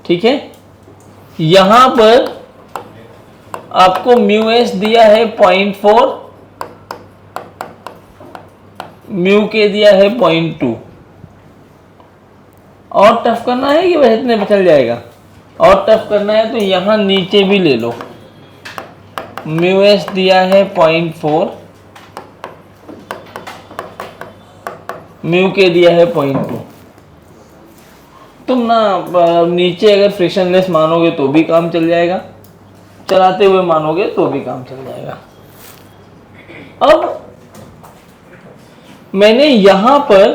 [SPEAKER 1] ठीक है। यहां पर आपको म्यू एस दिया है 0.4, म्यू के दिया है 0.2। और टफ करना है कि वह इतने पे चल जाएगा? और टफ करना है तो यहां नीचे भी ले लो, म्यू एस दिया है 0.4, म्यू के दिया है 0.2। तुम ना नीचे अगर फ्रिक्शनलेस मानोगे तो भी काम चल जाएगा, चलाते हुए मानोगे तो भी काम चल जाएगा। अब मैंने यहां पर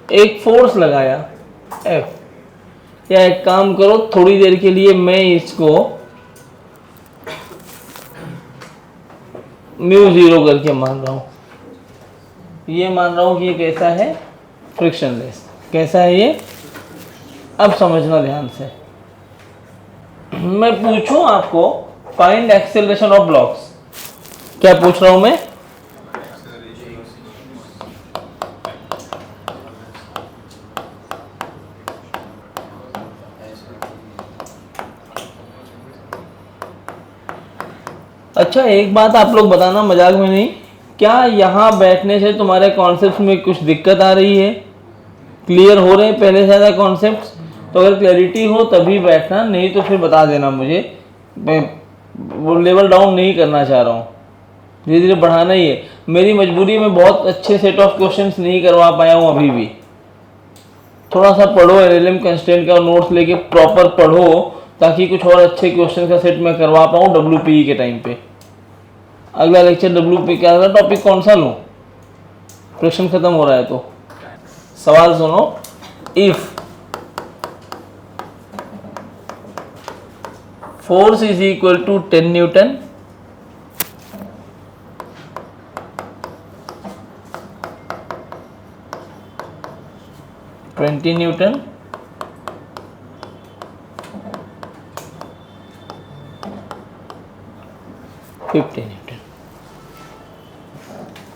[SPEAKER 1] एक फोर्स लगाया F, या एक काम करो, थोड़ी देर के लिए मैं इसको म्यू 0 करके मान रहा हूं। ये मान रहा हूं कि ये कैसा है? फ्रिक्शनलेस। कैसा है ये? अब समझना ध्यान से। मैं पूछूं आपको फाइंड एक्सेलरेशन ऑफ ब्लॉक्स, क्या पूछ रहा हूं मैं? अच्छा, एक बात आप लोग बताना, मजाक में नहीं, क्या यहाँ बैठने से तुम्हारे कॉन्सेप्ट में कुछ दिक्कत आ रही है? क्लियर हो रहे हैं पहले से ज़्यादा कॉन्सेप्ट्स? तो अगर क्लैरिटी हो तभी बैठना, नहीं तो फिर बता देना मुझे। मैं वो लेवल डाउन नहीं करना चाह रहा हूँ, धीरे धीरे बढ़ाना ही है। मेरी मजबूरी में बहुत अच्छे सेट ऑफ क्वेश्चंस नहीं करवा पाया हूँ अभी भी। थोड़ा सा पढ़ो, LLM कंस्ट्रेंट का नोट्स लेके प्रॉपर पढ़ो, ताकि कुछ और अच्छे क्वेश्चन का सेट मैं करवा पाऊँ WPE के टाइम पे। अगला लेक्चर WPE का अगला टॉपिक कौन सा लूँ? फ्रिक्शन खत्म हो रहा है तो सवाल सुनो। If force is equal to 10 newton, newton, 50 newton,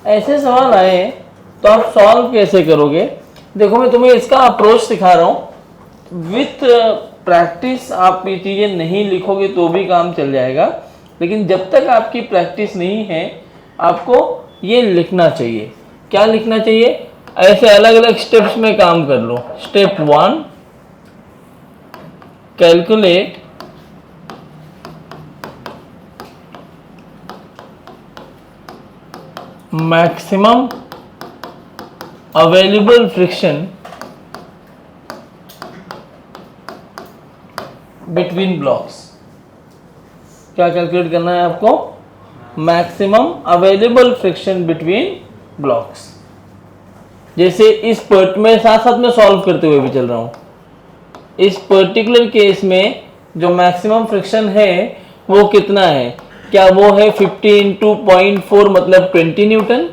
[SPEAKER 1] ऐसे सवाल आए तो आप सॉल्व कैसे करोगे? देखो, मैं तुम्हें इसका अप्रोच सिखा रहा हूं। विथ प्रैक्टिस आप ये चीजें नहीं लिखोगे तो भी काम चल जाएगा, लेकिन जब तक आपकी प्रैक्टिस नहीं है आपको ये लिखना चाहिए। क्या लिखना चाहिए? ऐसे अलग अलग स्टेप्स में काम कर लो। Step 1, calculate maximum available friction between blocks. क्या कैलकुलेट करना है आपको? Maximum available friction between blocks. जैसे इस पर्ट में साथ साथ में सॉल्व करते हुए भी चल रहा हूं। इस पर्टिकुलर केस में जो मैक्सिमम फ्रिक्शन है वो कितना है? क्या वो है 50 इंटू 0.4 मतलब 20 न्यूटन?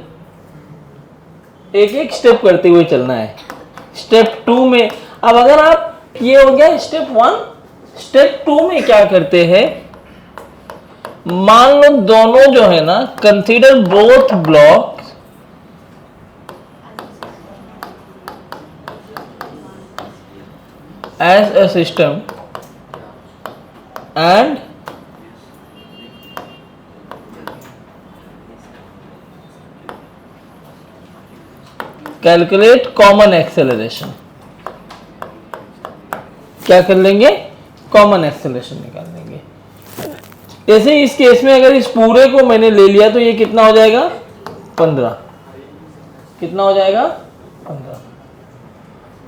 [SPEAKER 1] एक एक स्टेप करते हुए चलना है। स्टेप 2 में, अब अगर आप, ये हो गया स्टेप 1। स्टेप 2 में क्या करते हैं? मान लो दोनों जो है ना, consider both block as a system and calculate common acceleration। क्या कर लेंगे? कॉमन एक्सेलरेशन निकाल लेंगे। जैसे इस केस में अगर इस पूरे को मैंने ले लिया तो ये कितना हो जाएगा? 15। कितना हो जाएगा? 15।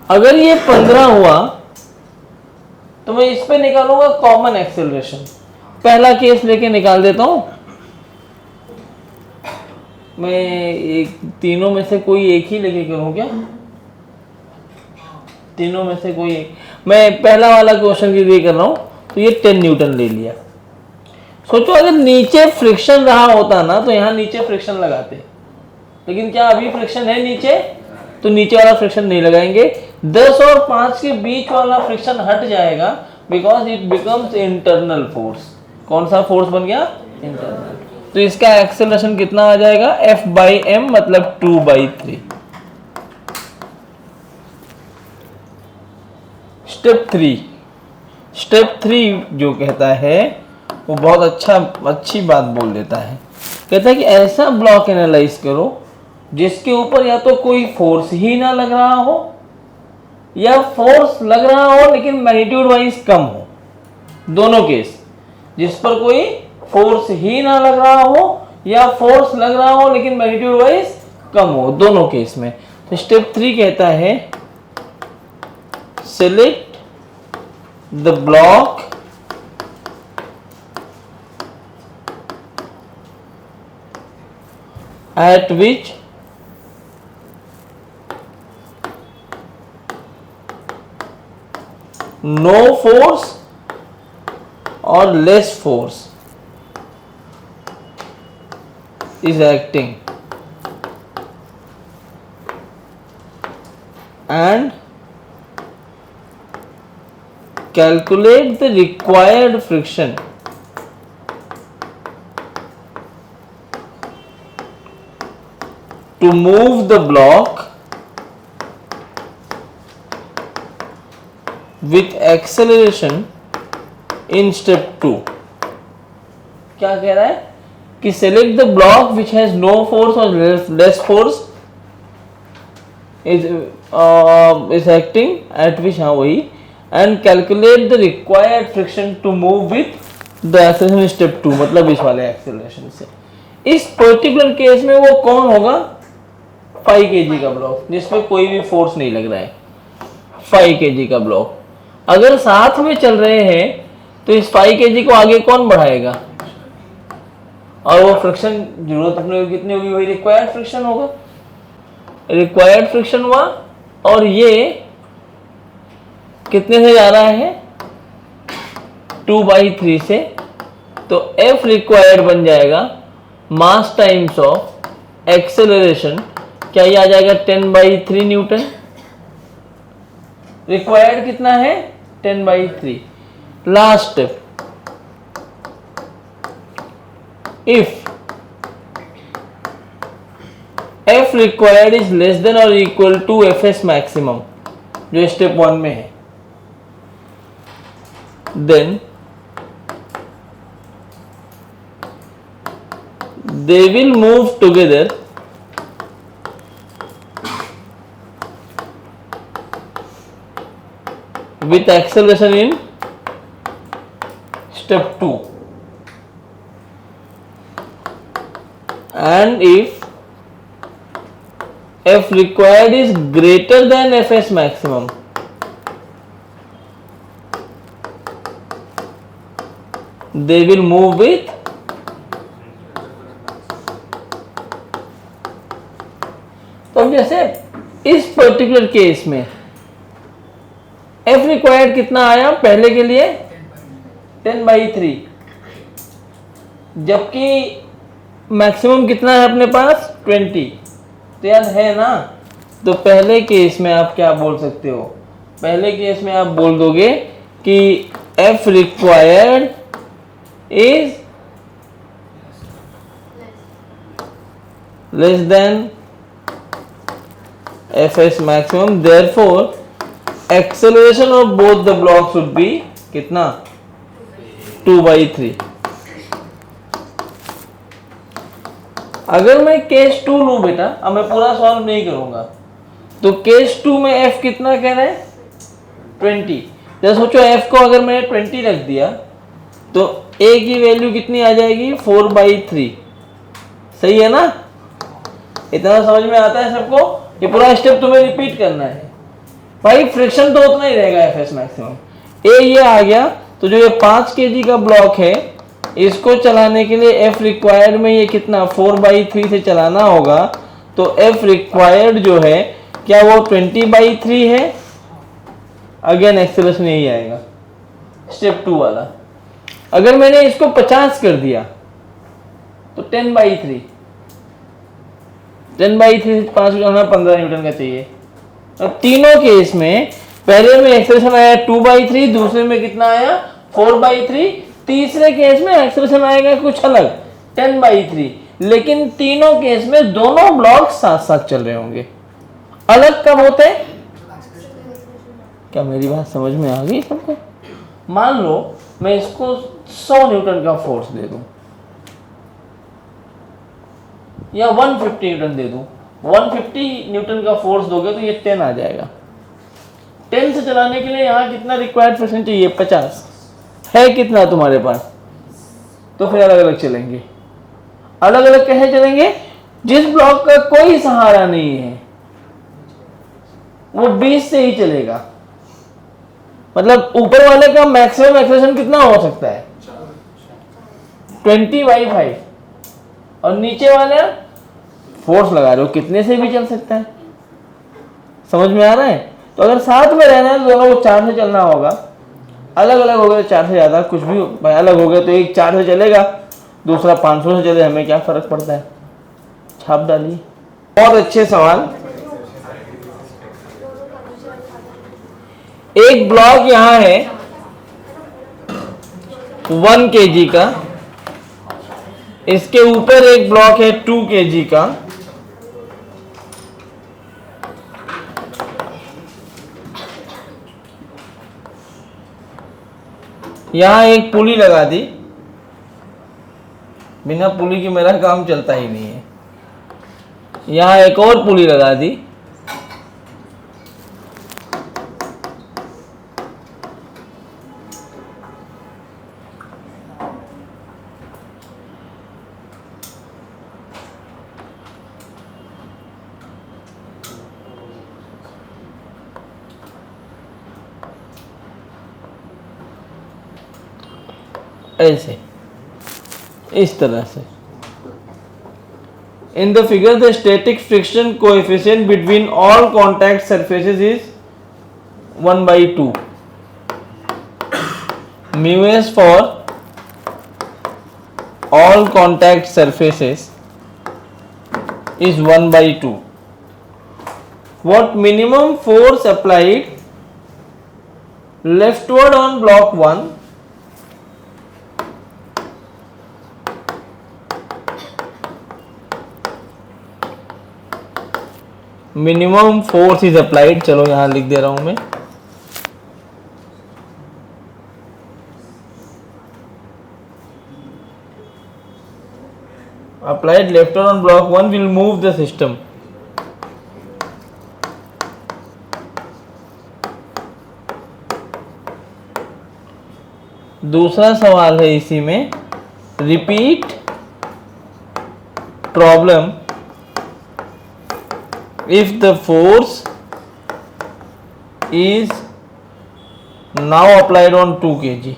[SPEAKER 1] अगर ये 15 हुआ तो मैं इस पे निकालूंगा कॉमन एक्सेलरेशन। पहला केस लेके निकाल देता हूं। मैं एक तीनों में से कोई एक ही लेके करूं क्या? तीनों में से कोई एक। मैं पहला वाला क्वेश्चन के लिए कर रहा हूं, तो ये 10 न्यूटन ले लिया। सोचो अगर नीचे फ्रिक्शन रहा होता ना तो यहाँ नीचे फ्रिक्शन लगाते, लेकिन क्या अभी फ्रिक्शन है नीचे, तो नीचे वाला फ्रिक्शन नहीं लगाएंगे। 10 और 5 के बीच वाला फ्रिक्शन हट जाएगा because it becomes internal force. कौन सा फोर्स बन गया? इंटरनल। तो इसका एक्सेलरेशन कितना आ जाएगा? F/m मतलब 2/3। स्टेप 3 जो कहता है वो बहुत अच्छी बात बोल देता है। कहता है कि ऐसा ब्लॉक एनालाइज करो जिसके ऊपर या तो कोई फोर्स ही ना लग रहा हो या फोर्स लग रहा हो लेकिन मैग्नीट्यूड वाइज कम हो। दोनों केस, जिस पर कोई फोर्स ही ना लग रहा हो या फोर्स लग रहा हो लेकिन मैग्नीट्यूड वाइज कम हो, दोनों केस में। तो स्टेप 3 कहता है select the block at which no force or less force is acting and calculate the required friction to move the block with acceleration in step 2। क्या कह रहा है कि select the block which has no force or less force is acting at which, हाँ वही, and calculate the required friction to move with the acceleration in step 2, मतलब इस वाले acceleration से। इस पर्टिकुलर केस में वो कौन होगा? 5 kg का ब्लॉक जिसमें कोई भी फोर्स नहीं लग रहा है। 5 kg का ब्लॉक अगर साथ में चल रहे हैं तो इस 5 kg को आगे कौन बढ़ाएगा? और वो फ्रिक्शन जरूरत अपने को कितनी होगी? वही रिक्वायर्ड फ्रिक्शन होगा। रिक्वायर्ड फ्रिक्शन हुआ और ये कितने से जा रहा है? 2/3 से। तो F रिक्वायर्ड बन जाएगा मास टाइम्स ऑफ एक्सेलरेशन, क्या ये आ जाएगा? 10/3 न्यूटन। रिक्वायर्ड कितना है? 10/3। Last step, if F required is less than और इक्वल टू Fs मैक्सिमम, जो स्टेप 1 में है, then they will move together with acceleration in step 2, and if F required is greater than Fs maximum, they will move with तो अब जैसे इस particular case में F required कितना आया पहले के लिए? 10/3, जबकि मैक्सिमम कितना है अपने पास? 20। तो याद है ना? तो पहले केस में आप क्या बोल सकते हो? पहले केस में आप बोल दोगे कि F required is less than Fs maximum, therefore acceleration of both the blocks would be कितना? 2/3। अगर मैं केस 2 लूं बेटा, अब मैं पूरा सॉल्व नहीं करूंगा, तो केस 2 में F कितना कह रहे हैं? 20। जैसे सोचो F को अगर मैंने 20 रख दिया तो A की वैल्यू कितनी आ जाएगी? 4/3। सही है ना? इतना समझ में आता है सबको? ये पूरा स्टेप तुम्हें रिपीट करना है भाई। फ्रिक्शन तो उतना ही रहेगा Fs मैक्सिमम। ए ये आ गया, तो जो ये 5 kg का ब्लॉक है इसको चलाने के लिए F रिक्वायर्ड में ये कितना? 4/3 से चलाना होगा। तो F रिक्वायर्ड जो है क्या वो 20/3 है? अगेन एक्सेलरेशन यही आएगा, स्टेप 2 वाला। अगर मैंने इसको 50 कर दिया तो 10/3, 10/3 5 हमें 15 न्यूटन का चाहिए। अब तीनों केस में पहले में एक्सेलरेशन आया 2/3, दूसरे में कितना आया 4/3, तीसरे केस में एक्सेलरेशन आएगा कुछ अलग 10/3, लेकिन तीनों केस में दोनों ब्लॉक साथ साथ चल रहे होंगे। अलग कब होते हैं? क्या मेरी बात समझ में आ गई सबको? मान लो मैं इसको 100 न्यूटन का फोर्स दे दूं या 150 न्यूटन दे दूं। 150 न्यूटन का फोर्स दोगे तो ये 10 आ जाएगा। 10 से चलाने के लिए यहाँ कितना रिक्वायर्ड फ्रिक्शन चाहिए? 50 है कितना तुम्हारे पास? तो फिर अलग अलग चलेंगे। अलग अलग कैसे चलेंगे? जिस ब्लॉक का कोई सहारा नहीं है वो 20 से ही चलेगा। मतलब ऊपर वाले का मैक्सिमम एक्सेलरेशन कितना हो सकता है? 20/5, और नीचे वाले फोर्स लगा रहे हो कितने से भी चल सकता है। समझ में आ रहा है? तो अगर साथ में रहना है तो दोनों को 4 से चलना होगा। अलग अलग हो गए तो 4 से ज्यादा कुछ भी भाई, अलग हो गए तो एक 4 से चलेगा, दूसरा 500 से चले, हमें क्या फर्क पड़ता है? छाप डालिए। बहुत अच्छे सवाल। एक ब्लॉक यहां है 1 kg का, इसके ऊपर एक ब्लॉक है 2 kg का, यहां एक पुली लगा दी। बिना पुली के मेरा काम चलता ही नहीं है। यहां एक और पुली लगा दी, ऐसे इस तरह से। इन the figure the static friction coefficient between all contact surfaces is 1/2। μs for all contact surfaces is 1/2. What minimum force applied leftward on block 1 minimum force is applied. चलो यहां लिख दे रहा हूं मैं। Applied left on block 1 will move the system. दूसरा सवाल है इसी में, repeat problem if the force is now applied on 2 kg।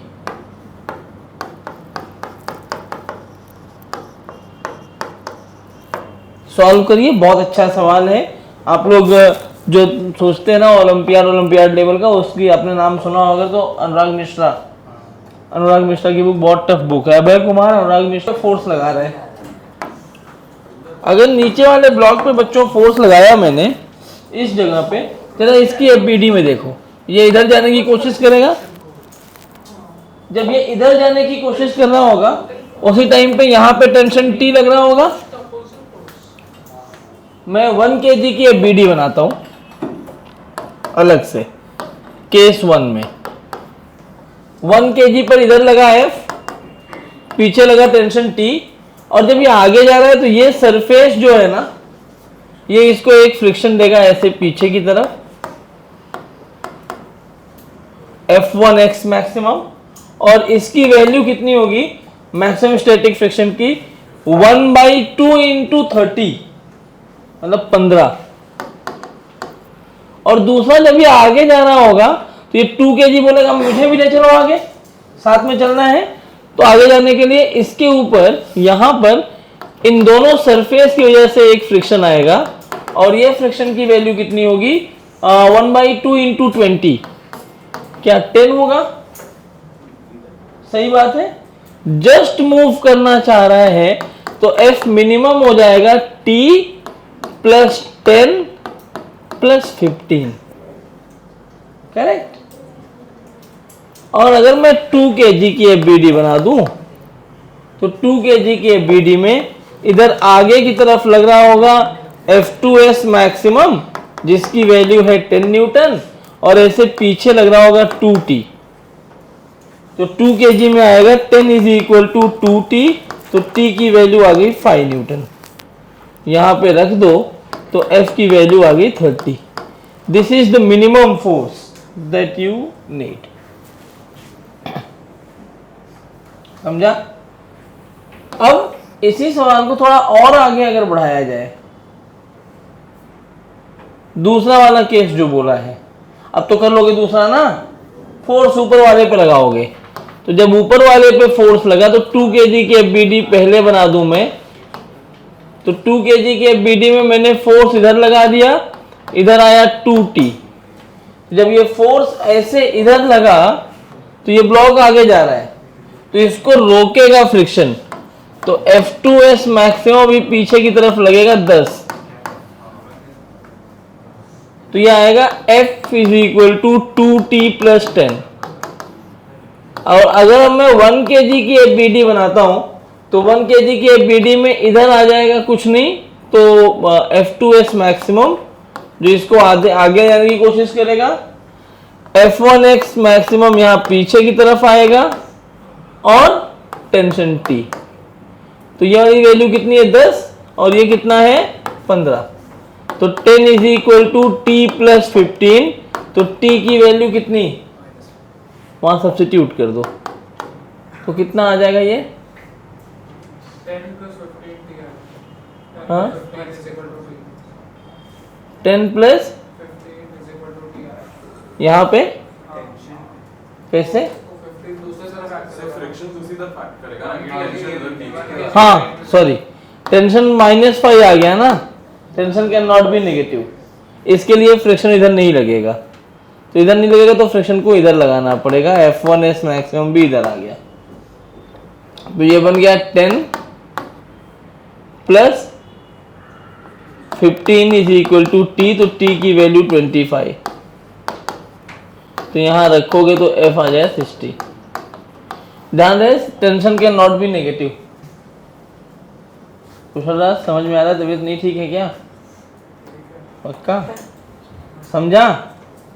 [SPEAKER 1] Solve करिए। बहुत अच्छा सवाल है। आप लोग जो सोचते हैं ना ओलंपियाड लेवल का, उसकी आपने नाम सुना होगा तो अनुराग मिश्रा की बुक बहुत टफ बुक है। अभय कुमार, अनुराग मिश्रा फोर्स लगा रहे हैं। अगर नीचे वाले ब्लॉक पे बच्चों फोर्स लगाया मैंने इस जगह पे, जरा इसकी एफबीडी में देखो, ये इधर जाने की कोशिश करेगा। जब ये इधर जाने की कोशिश कर रहा होगा उसी टाइम पे यहाँ पे टेंशन T लग रहा होगा। मैं 1 kg की एफबीडी बनाता हूं अलग से। केस 1 में 1 kg पर इधर लगा F, पीछे लगा टेंशन T, और जब ये आगे जा रहा है तो ये सरफेस जो है ना, ये इसको एक फ्रिक्शन देगा ऐसे पीछे की तरफ, F1x मैक्सिमम, और इसकी वैल्यू कितनी होगी मैक्सिमम स्टैटिक फ्रिक्शन की? 1/2 × 30, मतलब 15। और दूसरा जब ये आगे जा रहा होगा तो ये 2 kg बोलेगा मुझे भी ले चलो आगे, साथ में चलना है। तो आगे जाने के लिए इसके ऊपर यहां पर इन दोनों सरफेस की वजह से एक फ्रिक्शन आएगा, और ये फ्रिक्शन की वैल्यू कितनी होगी? 1/2 × 20, क्या 10 होगा? सही बात है, जस्ट मूव करना चाह रहा है तो एफ मिनिमम हो जाएगा t प्लस 10 प्लस 15, करेक्ट। और अगर मैं 2 kg की एफबीडी बना दूं तो 2 kg की एफबीडी में इधर आगे की तरफ लग रहा होगा F2S मैक्सिमम जिसकी वैल्यू है 10 न्यूटन, और ऐसे पीछे लग रहा होगा 2T। तो 2 kg में आएगा 10 इज इक्वल टू 2T, तो T की वैल्यू आ गई 5 न्यूटन। यहां पे रख दो तो F की वैल्यू आ गई 30। This is the minimum force that you need. समझा? अब इसी सवाल को थोड़ा और आगे अगर बढ़ाया जाए, दूसरा वाला केस जो बोला है, अब तो कर लोगे दूसरा ना, फोर्स ऊपर वाले पे लगाओगे। तो जब ऊपर वाले पे फोर्स लगा तो 2 kg की एफबीडी पहले बना दूं मैं, तो 2 kg की एफबीडी में मैंने फोर्स इधर लगा दिया, इधर आया 2T। जब ये फोर्स ऐसे इधर लगा तो ये ब्लॉक आगे जा रहा है, तो इसको रोकेगा फ्रिक्शन, तो F2S मैक्सिमम भी पीछे की तरफ लगेगा 10। तो ये आएगा F is equal to 2T plus 10। और अगर मैं 1 kg की एफबीडी बनाता हूं तो 1 kg की एफबीडी में इधर आ जाएगा कुछ नहीं, तो F2S मैक्सिमम जो इसको आगे जाने की कोशिश करेगा, F1X मैक्सिमम यहां पीछे की तरफ आएगा, और टेंशन T। तो ये वाली वैल्यू कितनी है 10, और ये कितना है 15। तो 10 is equal to T plus 15, तो T की वैल्यू कितनी, वहां सब्स्टिट्यूट कर दो तो कितना आ जाएगा ये
[SPEAKER 3] 10 plus 15 T।
[SPEAKER 1] हाँ?
[SPEAKER 3] 15 is equal to T।
[SPEAKER 1] 10 plus
[SPEAKER 3] 15 is equal to T।
[SPEAKER 1] यहाँ पे कैसे,
[SPEAKER 3] तो 15 दूसरे तरफ act करेगा।
[SPEAKER 4] फ्रिक्शन उसी तरफ फैक्ट करेगा ना कि टेंशन उधर ठीक है।
[SPEAKER 1] हाँ सॉरी, टेंशन -5 आ गया ना, tension can not be negative, इसके लिए फ्रिक्शन इधर नहीं लगेगा, तो इधर नहीं लगेगा तो फ्रिक्शन को इधर लगाना पड़ेगा, F1S मैक्सिमम भी इधर आ गया। तो ये बन गया 10 plus 15 is equal to T, तो T की वैल्यू 25। तो यहां रखोगे तो F आ जाए 60। ध्यान रहे tension can not be negative. Kushal Raj समझ में आ रहा है? तबीयत नहीं ठीक है क्या? पक्का समझा?